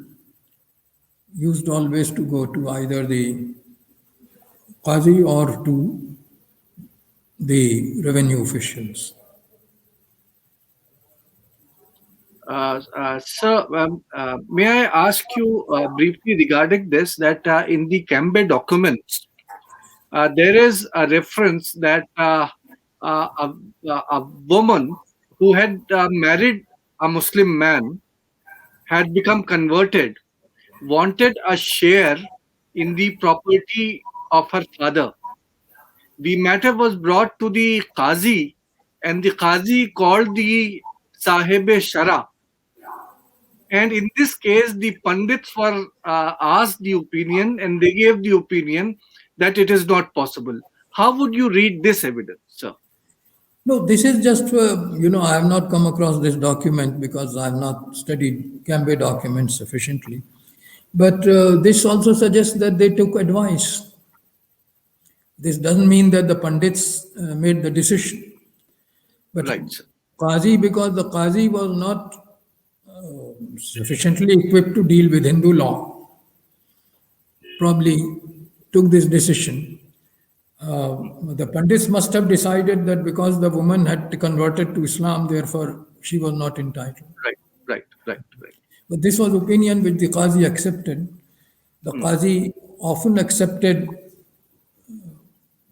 used always to go to either the qazi or to the revenue officials. Sir, may I ask you briefly regarding this, that in the Cambe documents, there is a reference that a woman who had married a Muslim man had become converted, wanted a share in the property of her father. The matter was brought to the Qazi, and the Qazi called the Sahib-e Shara. And in this case, the Pandits were asked the opinion, and they gave the opinion that it is not possible. How would you read this evidence, sir? No, this is just, I have not come across this document because I have not studied Cambe documents sufficiently. But this also suggests that they took advice. This doesn't mean that the Pandits made the decision. But Right, sir. Qazi, because the Qazi was not sufficiently equipped to deal with Hindu law, probably took this decision. The Pandits must have decided that because the woman had converted to Islam, therefore she was not entitled. Right. But this was opinion which the Qazi accepted. The Qazi often accepted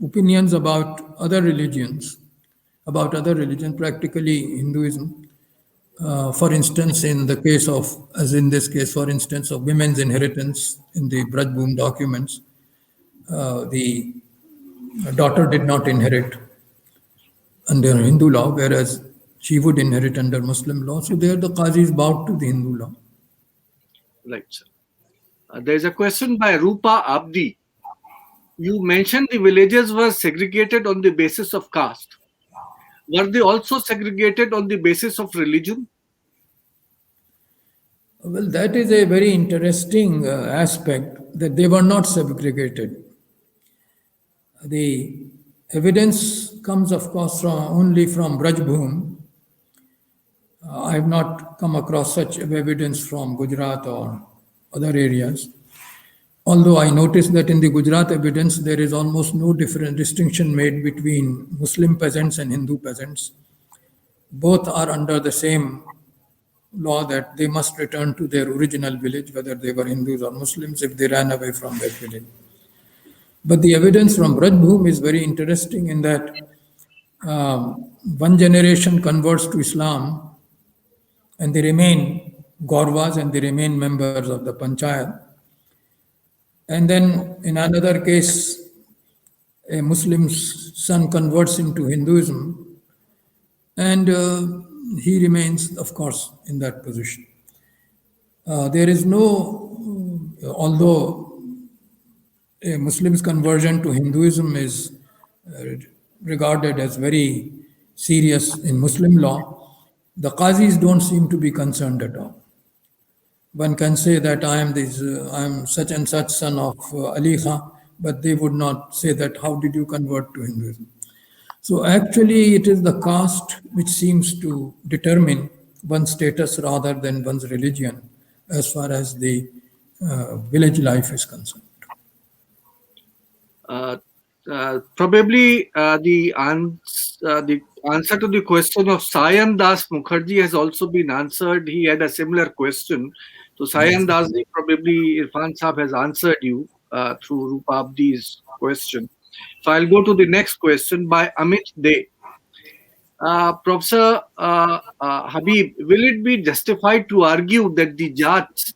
opinions about other religions, practically Hinduism. For instance, in the case of, as in this case, for instance, of women's inheritance in the Braj Bhum documents, the daughter did not inherit under Hindu law, whereas she would inherit under Muslim law. So there the Qazi is bound to the Hindu law. Right, sir. There is a question by Rupa Abdi. You mentioned the villages were segregated on the basis of caste. Were they also segregated on the basis of religion? Well, that is a very interesting aspect, that they were not segregated. The evidence comes, of course, only from Braj Bhum. I have not come across such evidence from Gujarat or other areas. Although I noticed that in the Gujarat evidence, there is almost no different distinction made between Muslim peasants and Hindu peasants. Both are under the same law that they must return to their original village, whether they were Hindus or Muslims, if they ran away from that village. But the evidence from Braj Bhum is very interesting in that one generation converts to Islam and they remain Gaurvas, and they remain members of the panchayat. And then in another case, a Muslim's son converts into Hinduism, and he remains, of course, in that position. There is no, although a Muslim's conversion to Hinduism is regarded as very serious in Muslim law, the qazis don't seem to be concerned at all. One can say that I am such and such son of Ali Khan, but they would not say that, how did you convert to Hinduism? So actually, it is the caste which seems to determine one's status rather than one's religion, as far as the village life is concerned. Probably the answer to the question of Sayan Das Mukherjee has also been answered. He had a similar question. So Sayan Das ji, probably Irfan Saab has answered you through Rupa Abdi's question. So I'll go to the next question by Amit De. Professor Habib, will it be justified to argue that the Jats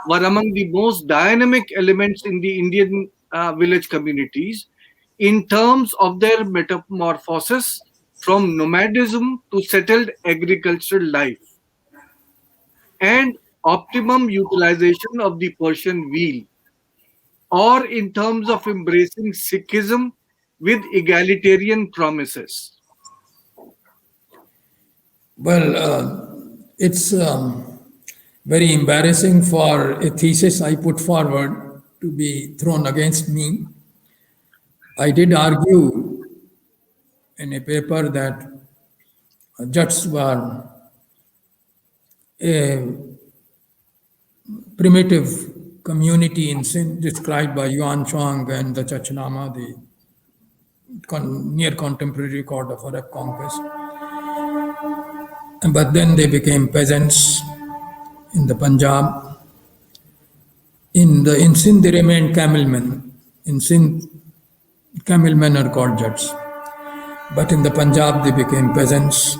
were among the most dynamic elements in the Indian village communities in terms of their metamorphosis from nomadism to settled agricultural life and optimum utilization of the Persian wheel, or in terms of embracing Sikhism with egalitarian promises? Well, it's very embarrassing for a thesis I put forward to be thrown against me. I did argue in a paper that Jats were a primitive community in Sindh described by Yuan Chuang and the Chachnama, the near contemporary record of Arab conquest. But then they became peasants in the Punjab. In Sindh they remained camelmen. In Sindh, camelmen are called Jats. But in the Punjab they became peasants.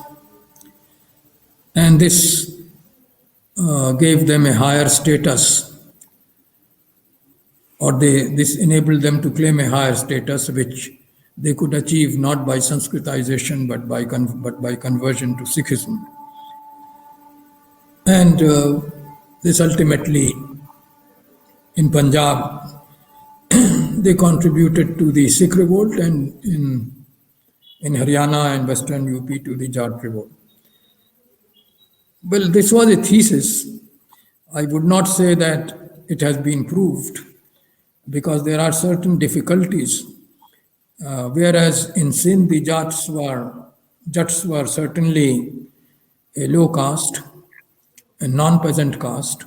And this gave them a higher status, or this enabled them to claim a higher status, which they could achieve not by Sanskritization but by conversion to Sikhism. And this ultimately, in Punjab, they contributed to the Sikh revolt, and in Haryana and Western UP to the Jat revolt. Well, this was a thesis. I would not say that it has been proved, because there are certain difficulties. Whereas in Sindh, the Jats were certainly a low caste, a non-peasant caste.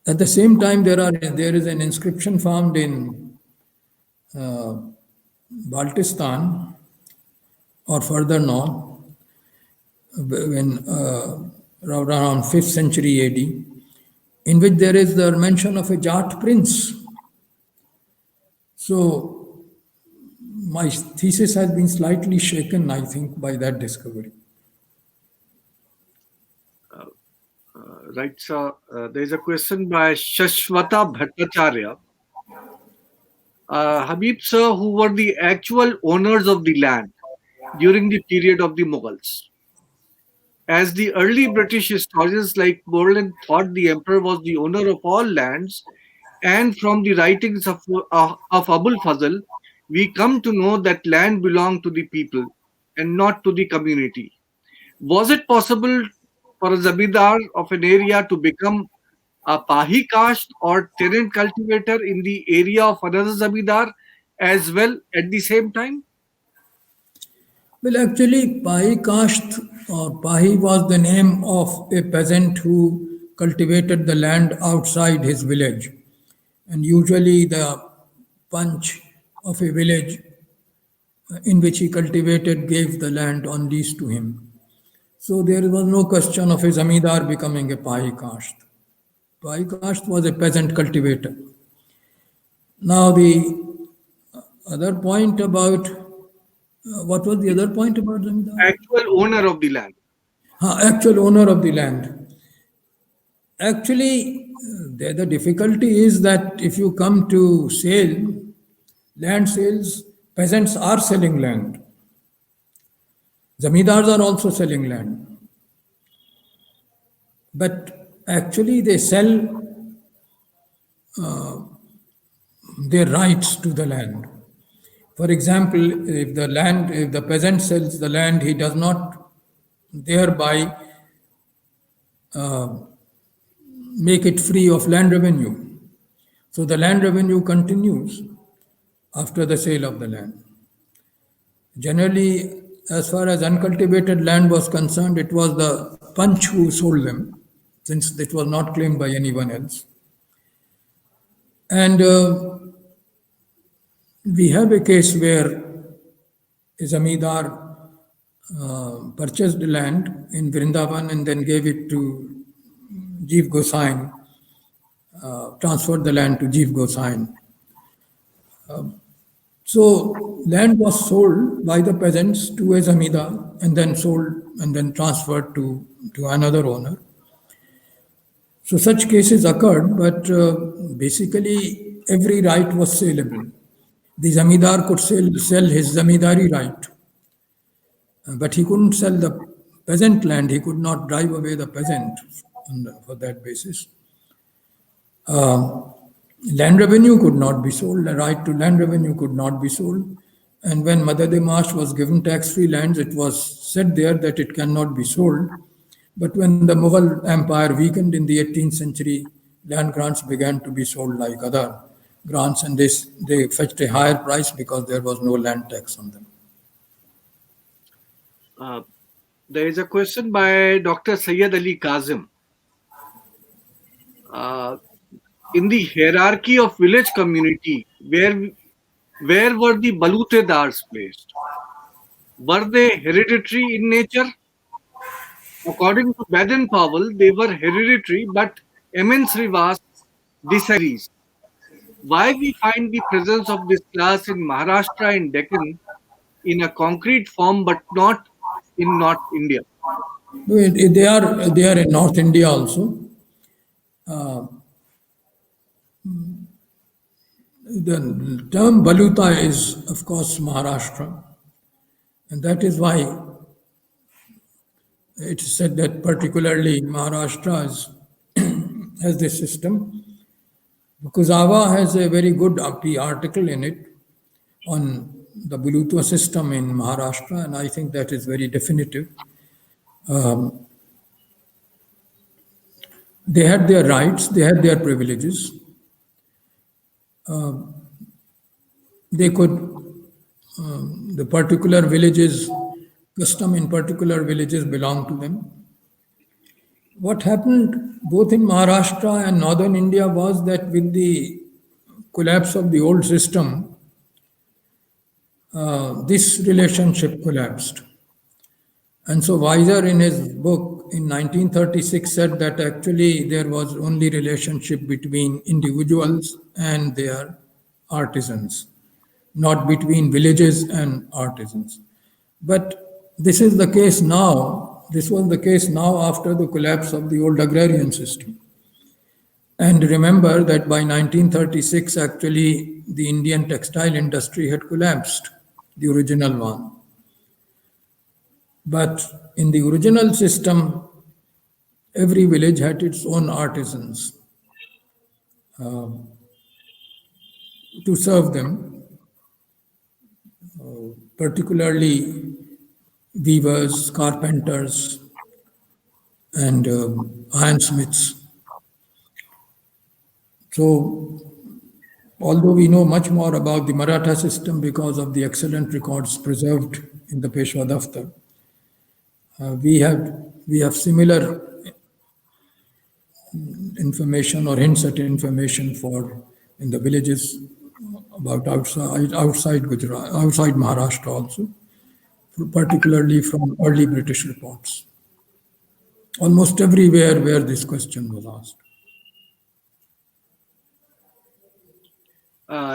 At the same time, there is an inscription found in Baltistan or further north, when around 5th century AD, in which there is the mention of a Jat prince. So my thesis has been slightly shaken, I think, by that discovery. Right, sir. There is a question by Shashwata Bhattacharya. Habib sir, who were the actual owners of the land during the period of the Mughals? As the early British historians like Borland thought the emperor was the owner of all lands, and from the writings of Abul Fazl, we come to know that land belonged to the people and not to the community. Was it possible for a Zamindar of an area to become a Pahi caste or tenant cultivator in the area of another Zamindar as well at the same time? Well, actually, Pahi caste or Pahi was the name of a peasant who cultivated the land outside his village. And usually the panch of a village in which he cultivated gave the land on lease to him. So there was no question of a Zamindar becoming a Pahi caste. Pahi caste was a peasant cultivator. Now the other point about, what was the other point about Zamindar? Actual owner of the land. Actual owner of the land. Actually, the difficulty is that if you come to sale, land sales, peasants are selling land. Zamindars are also selling land. But actually, they sell their rights to the land. For example, if the peasant sells the land, he does not thereby make it free of land revenue. So the land revenue continues after the sale of the land. Generally, as far as uncultivated land was concerned, it was the Panch who sold them, since it was not claimed by anyone else. And we have a case where a zamindar purchased land in Vrindavan and then gave it to Jeev Gosain, transferred the land to Jeev Gosain. So land was sold by the peasants to a zamindar and then sold and then transferred to another owner. So such cases occurred, but basically every right was saleable. The zamindar could sell his zamindari right, but he couldn't sell the peasant land. He could not drive away the peasant for that basis. Land revenue could not be sold. The right to land revenue could not be sold. And when Madad-e-Maash was given tax-free lands, it was said there that it cannot be sold. But when the Mughal Empire weakened in the 18th century, land grants began to be sold like other grants, and they fetched a higher price because there was no land tax on them. There is a question by Dr. Sayyid Ali Kazim. In the hierarchy of village community, where were the balutedars placed? Were they hereditary in nature? According to Baden Powell, they were hereditary, but Emin Srivas disagrees. Why we find the presence of this class in Maharashtra and Deccan in a concrete form, but not in North India? They are in North India also. The term Baluta is, of course, Maharashtra, and that is why it is said that particularly Maharashtra has this system. Kusava has a very good article in it on the Baluta system in Maharashtra, and I think that is very definitive. They had their rights, they had their privileges. They could, the particular villages, custom in particular villages belong to them. What happened both in Maharashtra and northern India was that with the collapse of the old system, this relationship collapsed. And so Weiser in his book in 1936 said that actually there was only relationship between individuals and their artisans, not between villages and artisans. But this is the case now. This was the case now after the collapse of the old agrarian system. And remember that by 1936, actually, the Indian textile industry had collapsed, the original one. But in the original system, every village had its own artisans to serve them, particularly weavers, carpenters, and ironsmiths. So, although we know much more about the Maratha system because of the excellent records preserved in the Peshwa Daftar, we have similar information or hints at information for in the villages about outside Gujarat, outside Maharashtra also, particularly from early British reports. Almost everywhere where this question was asked.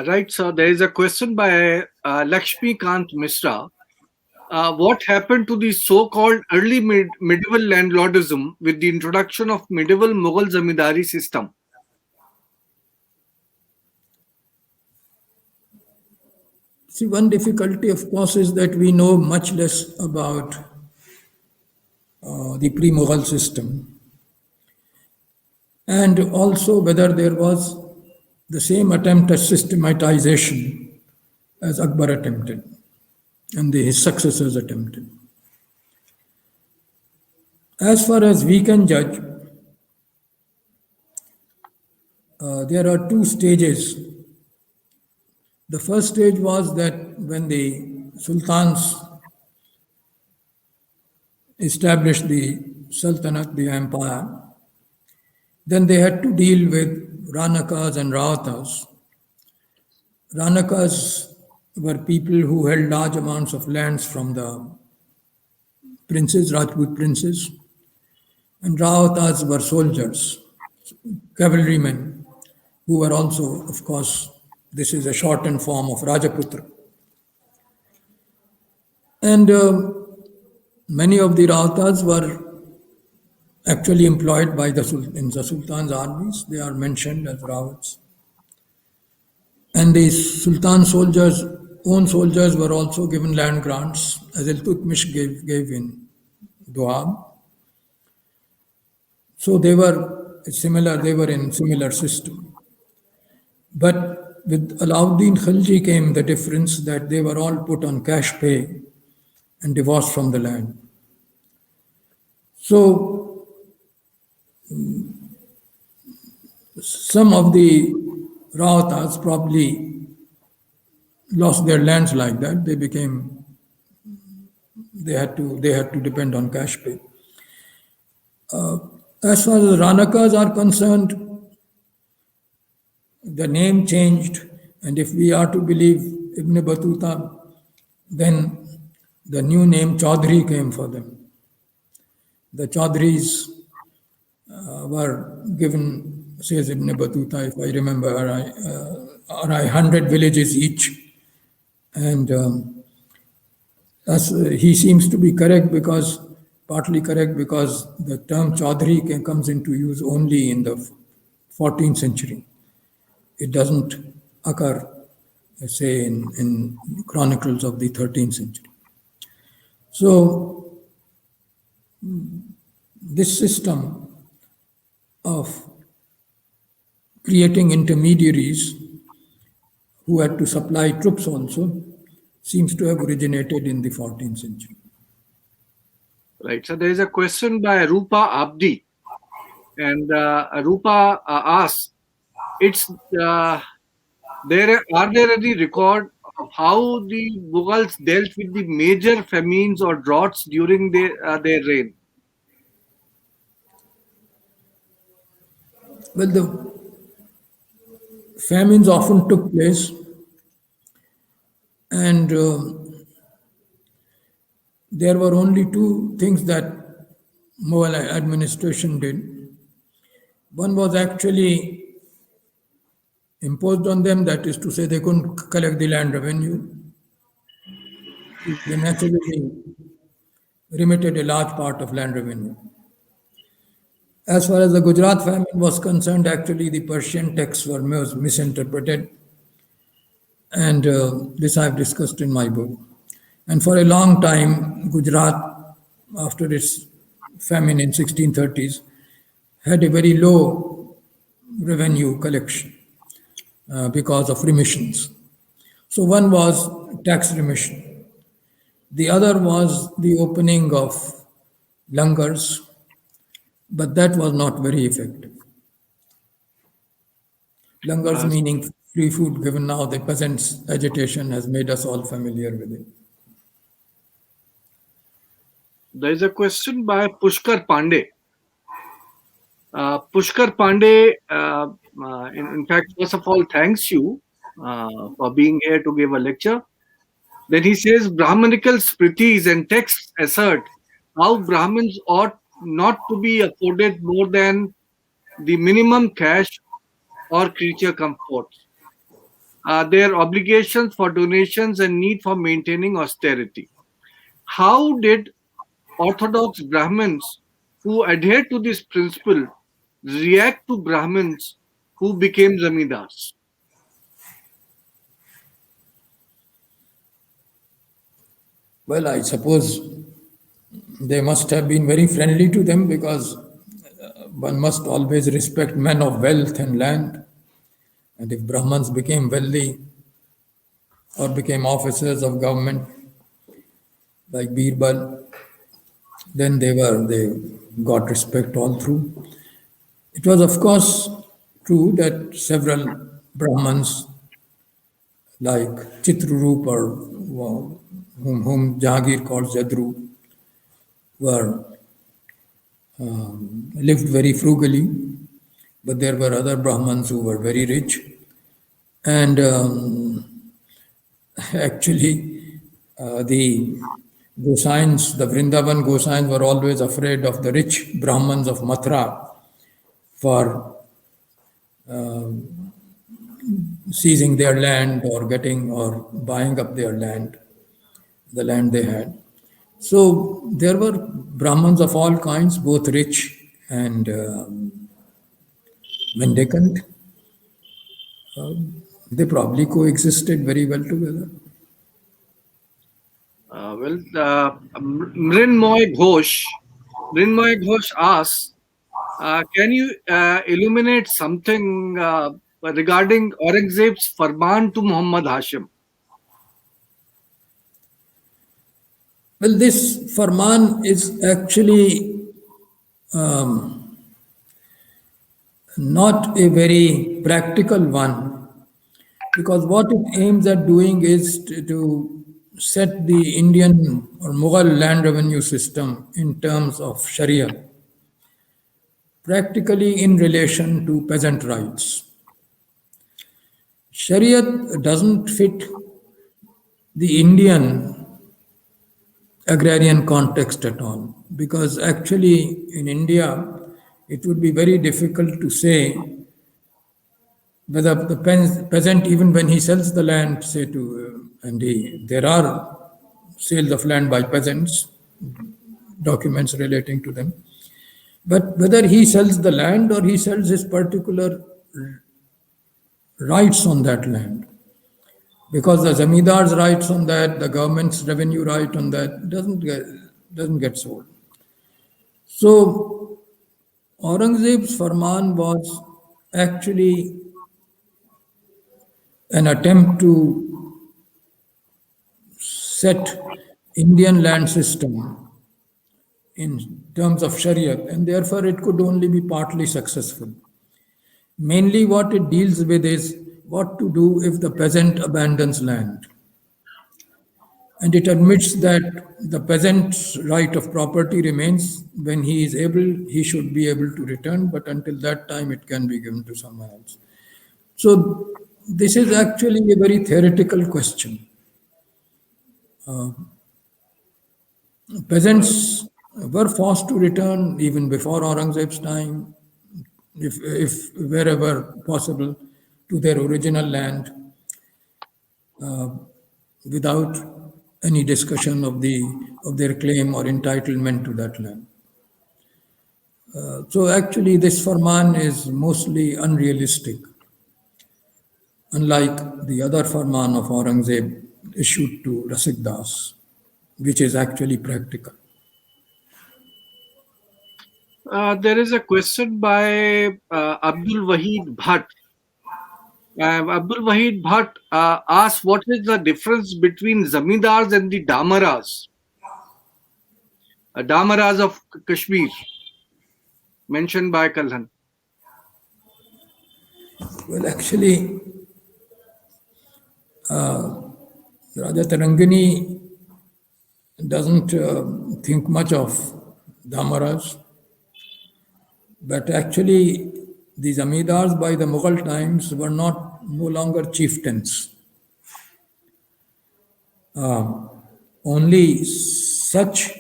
Right, so there is a question by Lakshmi Kant Mishra. what happened to the so-called early medieval landlordism with the introduction of medieval Mughal zamindari system? See, one difficulty, of course, is that we know much less about the pre Mughal system, and also whether there was the same attempt at systematization as Akbar attempted and his successors attempted. As far as we can judge, there are two stages. The first stage was that when the sultans established the sultanate, the empire, then they had to deal with Ranakas and Rawatas. Ranakas were people who held large amounts of lands from the princes, Rajput princes, and Rawatas were soldiers, cavalrymen, who were also, of course, this is a shortened form of Rajaputra. And many of the Rawatas were actually employed by in the Sultan's armies. They are mentioned as Rawats. And the Sultan soldiers, own soldiers, were also given land grants, as Iltutmish gave in Doab. So they were similar, they were in similar system. But with Alauddin Khilji came the difference that they were all put on cash pay and divorced from the land. So some of the Rawatas probably lost their lands like that. They had to depend on cash pay. As far as Ranakas are concerned, the name changed, and if we are to believe Ibn Battuta, then the new name Chaudhry came for them. The Chaudhrys were given, says Ibn Battuta, if I remember, 100 villages each. And he seems to be correct because, partly correct because the term Chaudhry comes into use only in the 14th century. It doesn't occur, say, in chronicles of the 13th century. So, this system of creating intermediaries who had to supply troops also seems to have originated in the 14th century. Right. So there is a question by Rupa Abdi, and Rupa asks, are there any record of how the Mughals dealt with the major famines or droughts during their reign? Well, the famines often took place, and there were only two things that Mughal administration did. One was actually imposed on them, that is to say, they couldn't collect the land revenue. They naturally remitted a large part of land revenue. As far as the Gujarat famine was concerned, actually the Persian texts were misinterpreted, and this I've discussed in my book. And for a long time, Gujarat, after its famine in 1630s, had a very low revenue collection because of remissions. So one was tax remission. The other was the opening of langars, but that was not very effective. Langars meaning free food, given now the peasants' agitation has made us all familiar with it. There is a question by Pushkar Pandey. Pushkar Pandey, in fact, first of all, thanks you for being here to give a lecture. Then he says, Brahmanical smritis and texts assert how Brahmins ought not to be afforded more than the minimum cash or creature comforts. Their obligations for donations and need for maintaining austerity. How did Orthodox Brahmins who adhered to this principle react to Brahmins who became zamindars? Well, I suppose they must have been very friendly to them because one must always respect men of wealth and land. And if Brahmins became wealthy or became officers of government like Birbal, then they got respect all through. It was, of course, true that several Brahmins like Chitrarup or whom Jahangir calls Jadru were lived very frugally, but there were other Brahmins who were very rich. And actually, the Gosains, the Vrindavan Gosains were always afraid of the rich Brahmins of Mathura for seizing their land or getting or buying up their land, the land they had. So there were Brahmins of all kinds, both rich and mendicant. They probably coexisted very well together. Mrinmoy Ghosh asks, can you illuminate something regarding Aurangzeb's Farman to Muhammad Hashim? Well, this Farman is actually not a very practical one because what it aims at doing is to set the Indian or Mughal land revenue system in terms of Sharia, practically in relation to peasant rights. Sharia doesn't fit the Indian agrarian context at all because actually in India it would be very difficult to say whether the peasant, even when he sells the land, say to, there are sales of land by peasants, documents relating to them, but whether he sells the land or he sells his particular rights on that land, because the zamindar's rights on that, the government's revenue right on that doesn't get sold. So Aurangzeb's Farman was actually an attempt to set Indian land system in terms of Sharia, and therefore it could only be partly successful. Mainly what it deals with is what to do if the peasant abandons land. And it admits that the peasant's right of property remains. When he is able, he should be able to return, but until that time, it can be given to someone else. So this is actually a very theoretical question. Peasants were forced to return even before Aurangzeb's time, if wherever possible, to their original land without any discussion of their claim or entitlement to that land. So actually, this Farman is mostly unrealistic, unlike the other Farman of Aurangzeb issued to Rasik Das, which is actually practical. There is a question by Abdul Wahid Bhatt. Abdul Wahid Bhatt asks, what is the difference between zamindars and the damaras? Damaras of Kashmir, mentioned by Kalhan. Well, actually, Raja Tarangani doesn't think much of damaras, but actually the zamindars by the Mughal times were no longer chieftains. Only such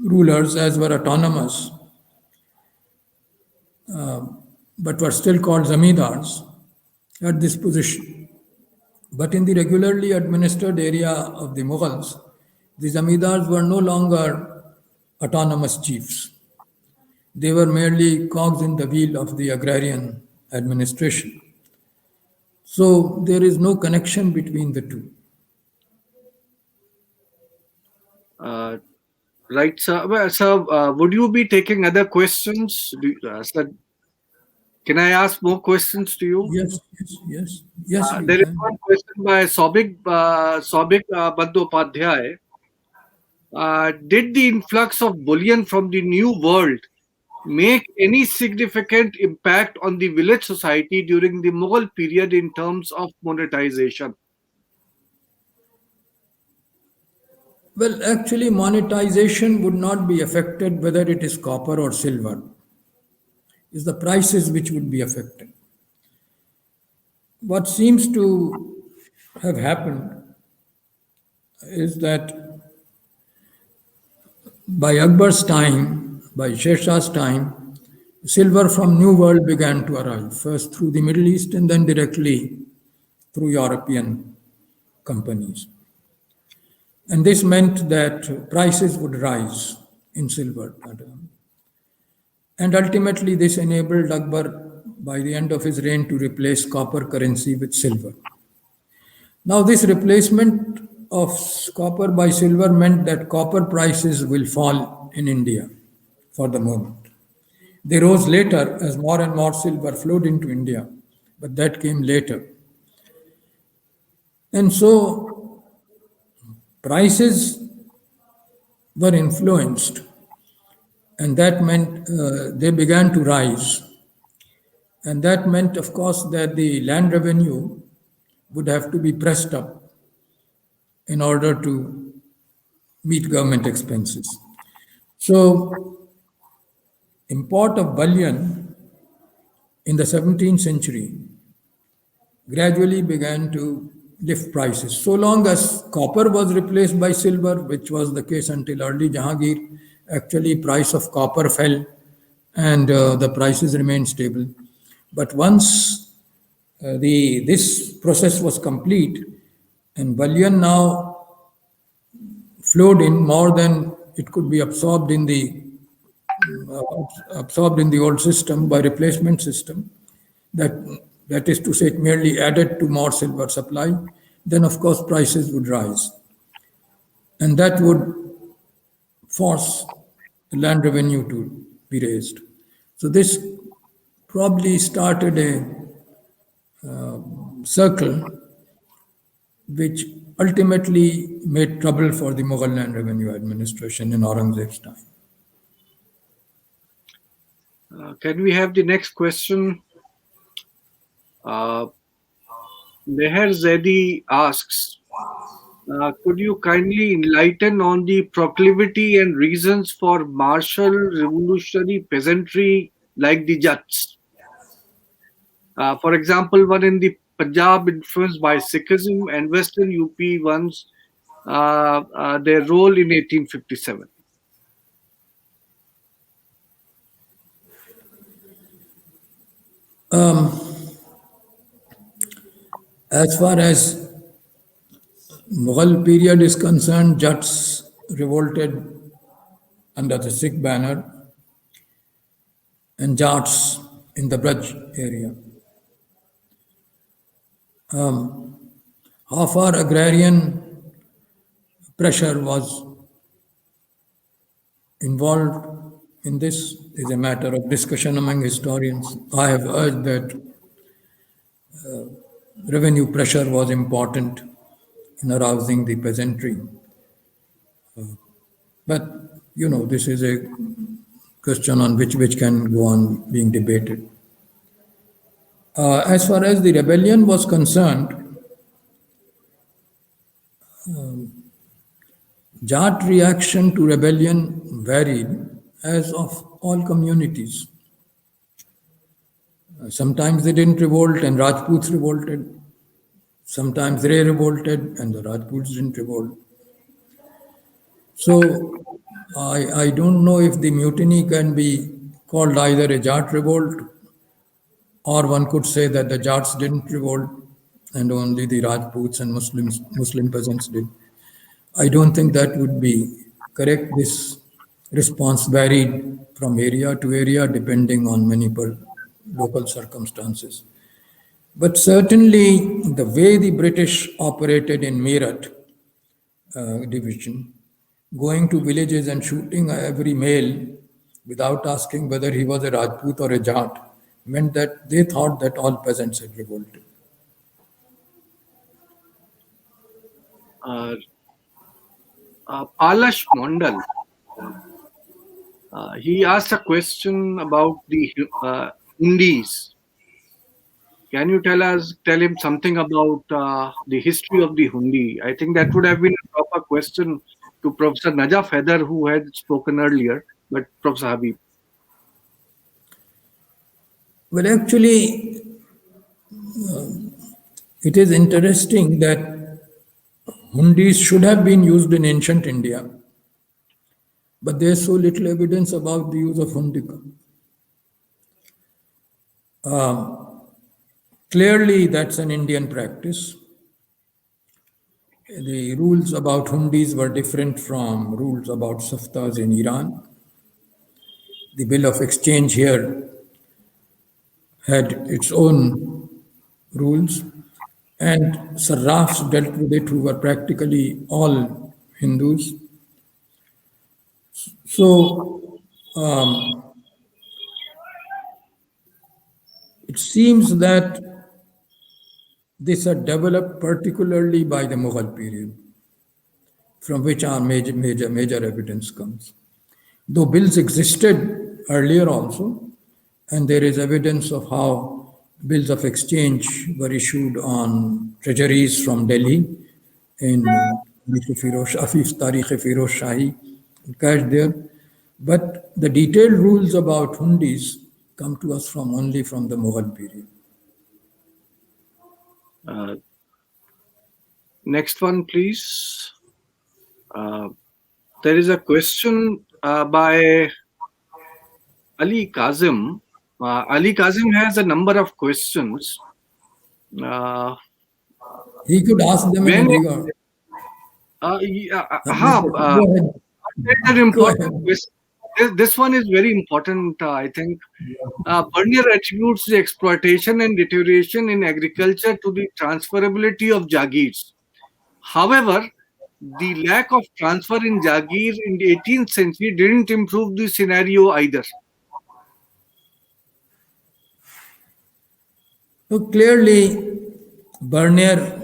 rulers as were autonomous but were still called zamindars at this position. But in the regularly administered area of the Mughals, the zamindars were no longer autonomous chiefs. They were merely cogs in the wheel of the agrarian administration. So there is no connection between the two. Uh, right, sir. Well, sir, would you be taking other questions? Sir, can I ask more questions to you? Yes, yes, yes, yes, you There is can. one question by Sobik Bandyopadhyay. Did the influx of bullion from the New World make any significant impact on the village society during the Mughal period in terms of monetization? Well, actually, monetization would not be affected whether it is copper or silver. It's the prices which would be affected. What seems to have happened is that by Akbar's time, by Sher Shah's time, silver from New World began to arrive, first through the Middle East and then directly through European companies. And this meant that prices would rise in silver. And ultimately, this enabled Akbar, by the end of his reign, to replace copper currency with silver. Now, this replacement of copper by silver meant that copper prices will fall in India for the moment. They rose later as more and more silver flowed into India, but that came later. And so prices were influenced, and that meant they began to rise. And that meant, of course, that the land revenue would have to be pressed up in order to meet government expenses. So, import of bullion in the 17th century gradually began to lift prices. So long as copper was replaced by silver, which was the case until early Jahangir, actually price of copper fell and the prices remained stable. But once this process was complete and bullion now flowed in more than it could be absorbed in the old system by replacement system, that is to say, it merely added to more silver supply, then of course prices would rise. And that would force the land revenue to be raised. So this probably started a circle which ultimately made trouble for the Mughal land revenue administration in Aurangzeb's time. Can we have the next question? Meher Zaidi asks, could you kindly enlighten on the proclivity and reasons for martial revolutionary peasantry like the Jats? For example, one in the Punjab influenced by Sikhism and Western UP ones, their role in 1857. As far as Mughal period is concerned, Jats revolted under the Sikh banner and Jats in the Braj area. How far agrarian pressure was involved in this is a matter of discussion among historians. I have urged that revenue pressure was important in arousing the peasantry. But, this is a question on which can go on being debated. As far as the rebellion was concerned, Jat reaction to rebellion varied as of all communities. Sometimes they didn't revolt and Rajputs revolted. Sometimes they revolted and the Rajputs didn't revolt. So I don't know if the mutiny can be called either a Jat revolt or one could say that the Jats didn't revolt and only the Rajputs and Muslim peasants did. I don't think that would be correct. This response varied from area to area depending on many local circumstances. But certainly, the way the British operated in Meerut division, going to villages and shooting every male without asking whether he was a Rajput or a Jat, meant that they thought that all peasants had revolted. Palash Mondal, he asked a question about the Hundis. Can you tell him something about the history of the Hundi? I think that would have been a proper question to Professor Najaf Haider, who had spoken earlier, but Professor Habib. Well, actually, it is interesting that hundis should have been used in ancient India, but there's so little evidence about the use of hundika. Clearly, that's an Indian practice. The rules about hundis were different from rules about saftas in Iran. The bill of exchange here had its own rules, and sarrafs dealt with it who were practically all Hindus. So it seems that this had developed particularly by the Mughal period, from which our major evidence comes. Though bills existed earlier also, and there is evidence of how bills of exchange were issued on treasuries from Delhi in Afif Tariq-e-Firoz Shahi, cash there. But the detailed rules about hundis come to us only from the Mughal period. Next one, please. There is a question by Ali Kazim. Ali Kazim has a number of questions. He could ask them in regard. This one is very important, I think. Bernier attributes the exploitation and deterioration in agriculture to the transferability of Jagirs. However, the lack of transfer in Jagir in the 18th century didn't improve the scenario either. So clearly, Bernier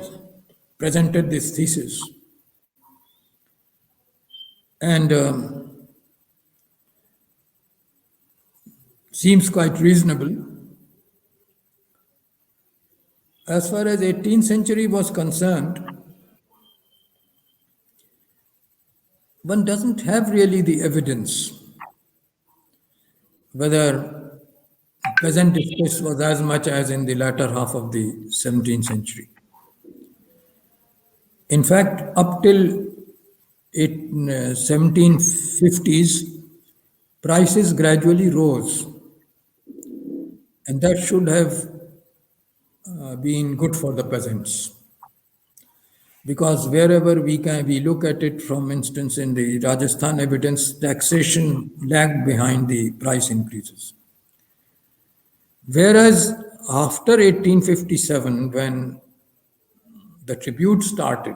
presented this thesis, and seems quite reasonable. As far as 18th century was concerned, one doesn't have really the evidence whether peasant distress was as much as in the latter half of the 17th century. In fact, up till 1750s, prices gradually rose, and that should have been good for the peasants. Because wherever we look at it, from instance, in the Rajasthan evidence, taxation lagged behind the price increases. Whereas after 1857, when the tribute started,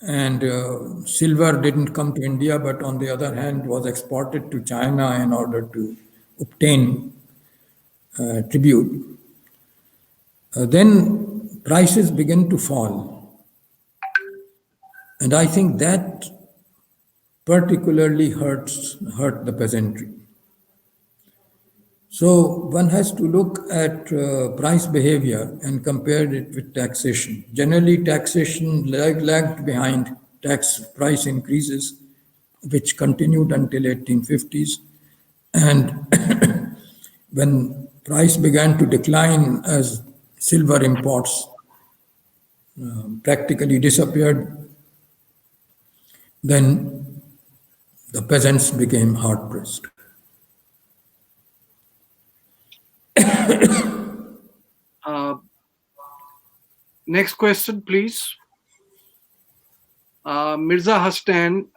and silver didn't come to India, but on the other hand was exported to China in order to obtain tribute, then prices began to fall. And I think that particularly hurt the peasantry. So one has to look at price behavior and compare it with taxation. Generally, taxation lagged behind tax price increases, which continued until 1850s. And when price began to decline as silver imports practically disappeared, then the peasants became hard-pressed. Next question, please. Mirza Hassan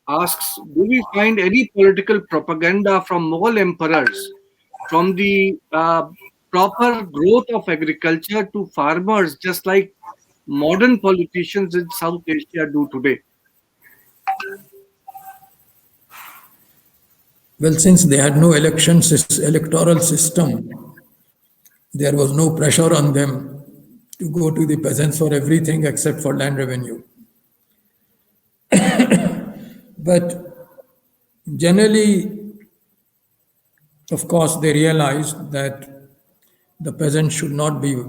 asks, do we find any political propaganda from Mughal emperors, from the proper growth of agriculture to farmers, just like modern politicians in South Asia do today? Well, since they had no electoral system, there was no pressure on them to go to the peasants for everything except for land revenue. But generally, of course, they realized that the peasants should not be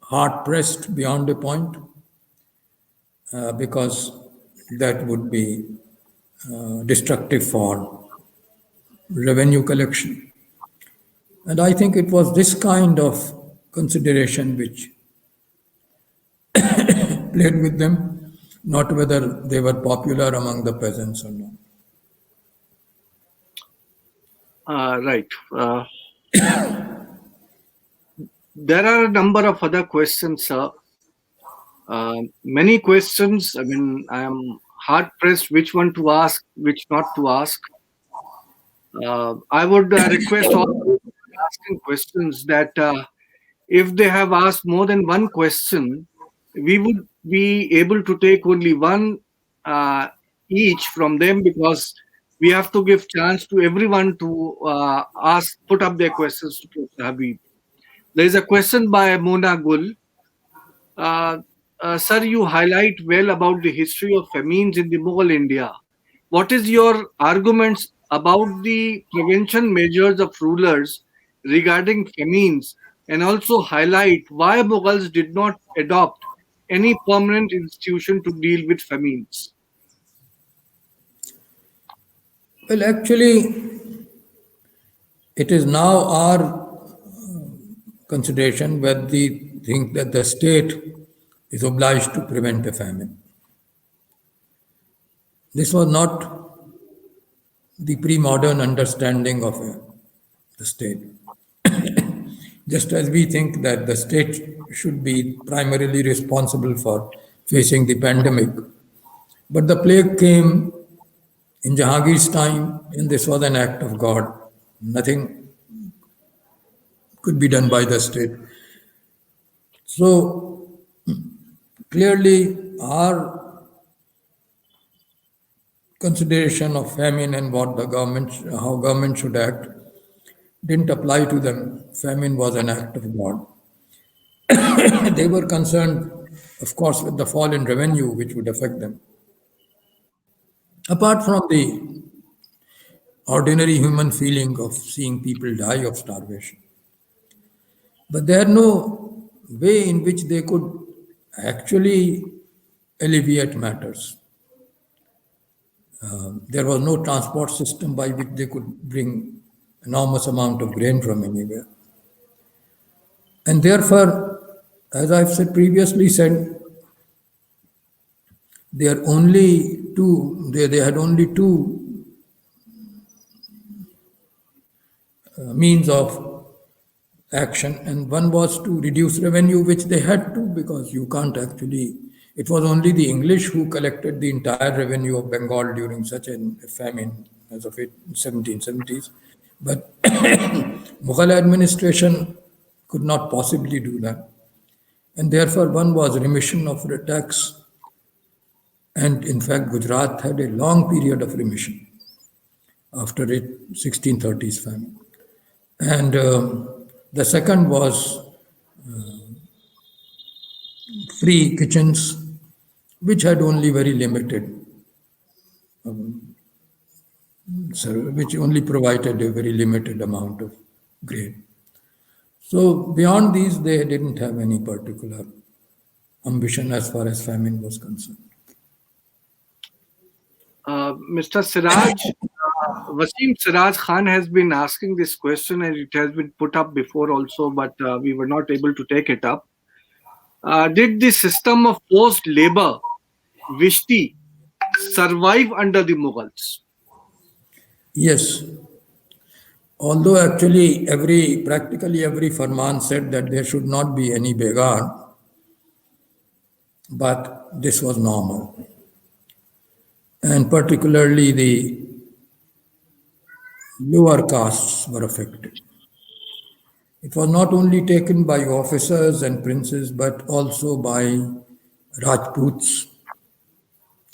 hard pressed beyond a point because that would be destructive for revenue collection. And I think it was this kind of consideration which played with them, not whether they were popular among the peasants or not. Right. There are a number of other questions, sir. Many questions. I mean, I am hard pressed which one to ask, which not to ask. I would request all those asking questions that if they have asked more than one question, we would be able to take only one each from them, because we have to give chance to everyone to put up their questions to Professor Habib. There is a question by Mona Gul. Sir, you highlight well about the history of famines in the Mughal India. What is your arguments about the prevention measures of rulers regarding famines, and also highlight why Mughals did not adopt any permanent institution to deal with famines? Well, actually, it is now our consideration whether we think that the state is obliged to prevent a famine. This was not the pre-modern understanding of the state. Just as we think that the state should be primarily responsible for facing the pandemic. But the plague came in Jahangir's time, and this was an act of God. Nothing could be done by the state. So clearly, our consideration of famine and what the government, how government should act, didn't apply to them. Famine was an act of God. They were concerned, of course, with the fall in revenue, which would affect them. Apart from the ordinary human feeling of seeing people die of starvation. But there had no way in which they could actually alleviate matters. There was no transport system by which they could bring enormous amount of grain from anywhere. And therefore, as I've said previously said, they had only two means of action, and one was to reduce revenue, which they had to, because you can't actually. It was only the English who collected the entire revenue of Bengal during such a famine as of 1770s. But Mughal administration could not possibly do that. And therefore, one was remission of the tax. And in fact, Gujarat had a long period of remission after it 1630s famine. And the second was free kitchens, which had only very limited, which only provided a very limited amount of grain. So beyond these, they didn't have any particular ambition as far as famine was concerned. Mr. Siraj, Wasim Siraj Khan has been asking this question, and it has been put up before also, but we were not able to take it up. Did the system of forced labor, Vishti, survive under the Mughals? Yes. Although actually practically every farman said that there should not be any begar, but this was normal. And particularly the lower castes were affected. It was not only taken by officers and princes, but also by Rajputs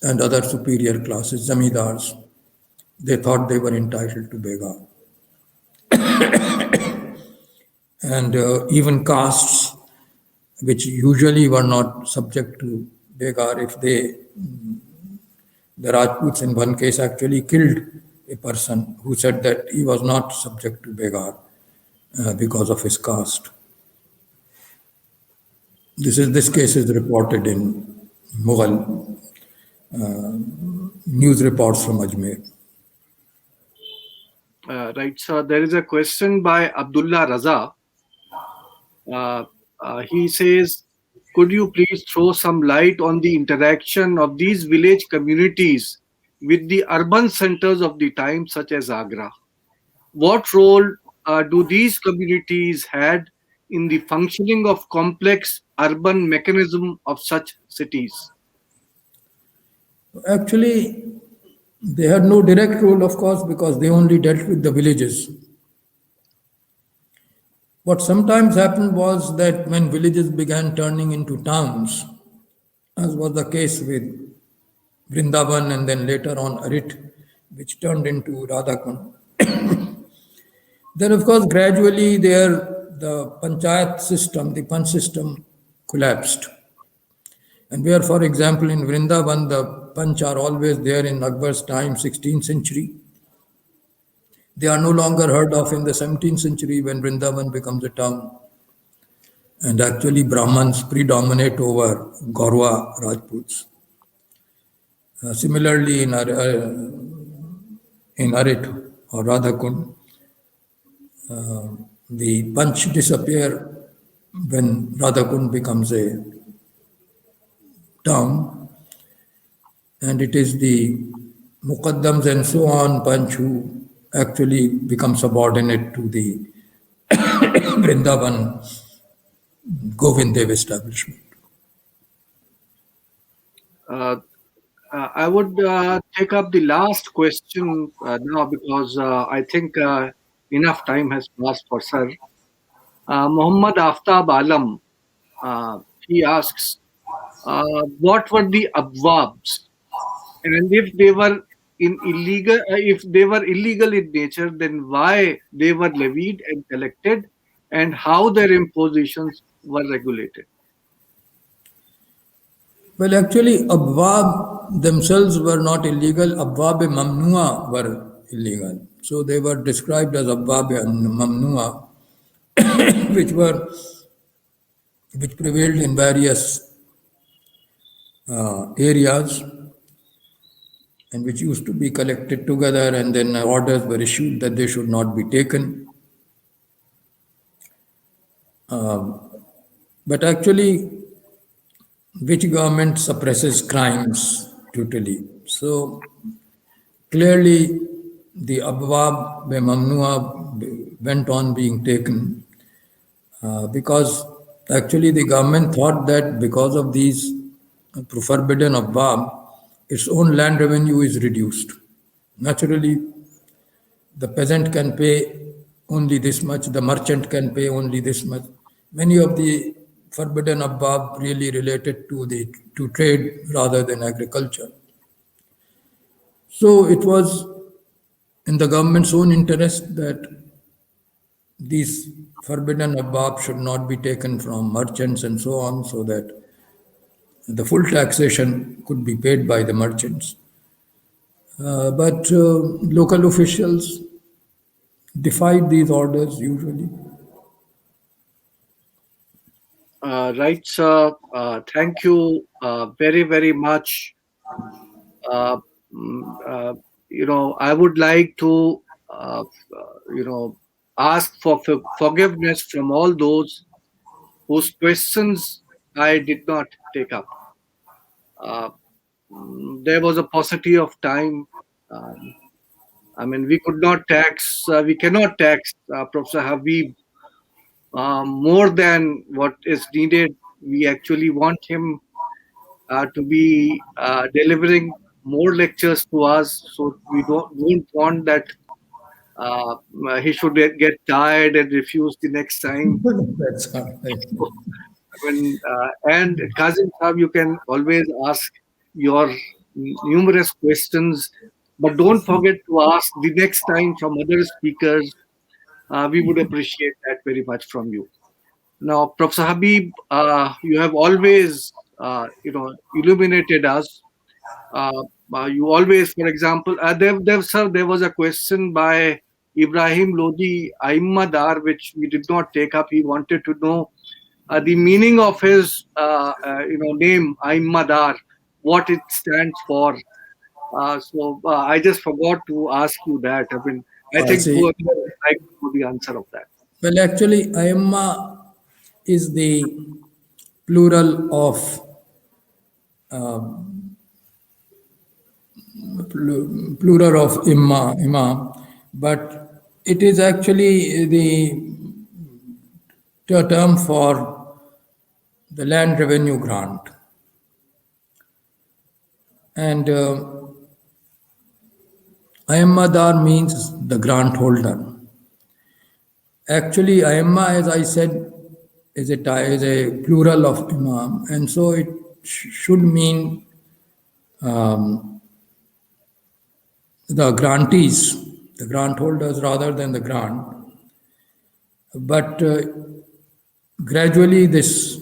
and other superior classes, zamindars. They thought they were entitled to begar. And even castes which usually were not subject to begar, if the Rajputs in one case actually killed a person who said that he was not subject to begar because of his caste. This case is reported in Mughal news reports from Ajmer. Right, so there is a question by Abdullah Raza. He says, could you please throw some light on the interaction of these village communities with the urban centers of the time, such as Agra? What role do these communities had in the functioning of complex urban mechanism of such cities? Actually, they had no direct role, of course, because they only dealt with the villages. What sometimes happened was that when villages began turning into towns, as was the case with Vrindavan and then later on Arit, which turned into Radhakund, then of course gradually the panchayat system, the panch system collapsed. And where, for example, in Vrindavan, the panch are always there in Akbar's time, 16th century. They are no longer heard of in the 17th century when Vrindavan becomes a town. And actually, Brahmins predominate over Gaurwa Rajputs. Similarly, in Arit or Radhakund, the Panch disappear when Radhakund becomes a town, and it is the Muqaddams and so on, Panch, who actually become subordinate to the Vrindavan Govind Dev establishment. I would take up the last question now because I think enough time has passed for sir. Muhammad Aftab Alam, he asks, what were the abwabs, and if they were illegal in nature, then why they were levied and collected, and how their impositions were regulated? Well, actually, abwab themselves were not illegal. Abwab mamnua were illegal. So they were described as abwab mamnua, which prevailed in various areas and which used to be collected together, and then orders were issued that they should not be taken. But actually, which government suppresses crimes totally? So clearly, the Abwab Mamnua went on being taken because actually the government thought that because of these forbidden Abwab, its own land revenue is reduced. Naturally, the peasant can pay only this much, the merchant can pay only this much. Many of the forbidden abwab really related to trade rather than agriculture. So it was in the government's own interest that these forbidden abwab should not be taken from merchants and so on, so that the full taxation could be paid by the merchants. But local officials defied these orders usually. Right, sir. Thank you very, very much. Uh, I would like to, ask for forgiveness from all those whose questions I did not take up. There was a paucity of time. Um, I mean, we cannot tax Professor Habib more than what is needed. We actually want him to be delivering more lectures to us. So we don't want that uh, he should get tired and refuse the next time. That's all right. And Kazim Saab, you can always ask your numerous questions, but don't forget to ask the next time from other speakers. We would appreciate that very much from you. Now, Professor Habib, you have always, illuminated us. Uh, you always, for example, sir, there was a question by Ibrahim Lodi Aimmadar, which we did not take up. He wanted to know the meaning of his name Aimmadar, what it stands for. So I just forgot to ask you that. I mean, I I think see. whoever would like to know the answer of that. Well, actually, Aimma is the plural of plural of imam, but it is actually the term for the land revenue grant. And Ayammadar means the grant holder. Actually, Ayamma, as I said, is a plural of imam, and so it should mean the grantees, the grant holders rather than the grant. But gradually, this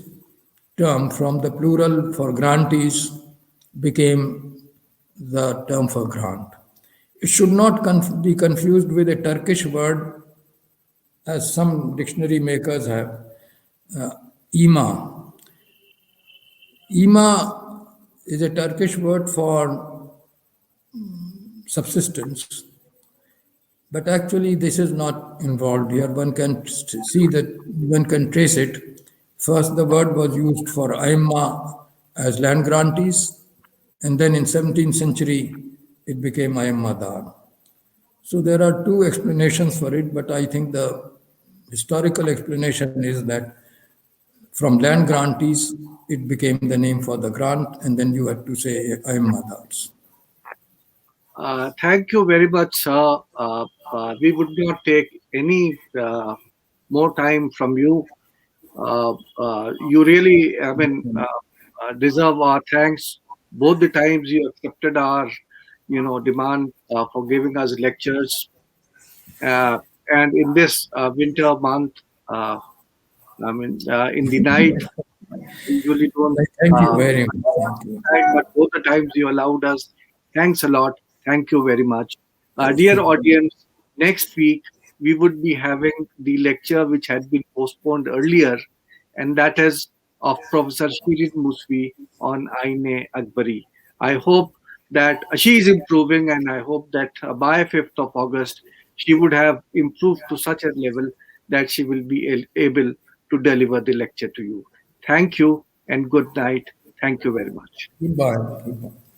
term from the plural for grantees became the term for grant. It should not be confused with a Turkish word, as some dictionary makers have, ima. Ima is a Turkish word for subsistence, but actually this is not involved here. One can see that, one can trace it. First, the word was used for Aimma as land grantees, and then in 17th century, it became Ayammadar. So there are two explanations for it, but I think the historical explanation is that from land grantees, it became the name for the grant, and then you had to say Ayammadars. Thank you very much, sir. We would not take any more time from you. You really, deserve our thanks. Both the times you accepted our, demand for giving us lectures, and in this winter month, in the night, usually don't. Thank you Uh, very much. Thank you. but both the times you allowed us. Thanks a lot. Thank you very much. Dear audience, next week we would be having the lecture which had been postponed earlier, and that is of Professor Shirin Muswi on Aine Akbari. I hope that she is improving, and I hope that by 5th of August she would have improved to such a level that she will be able to deliver the lecture to you. Thank you and good night. Thank you very much. Goodbye. Goodbye.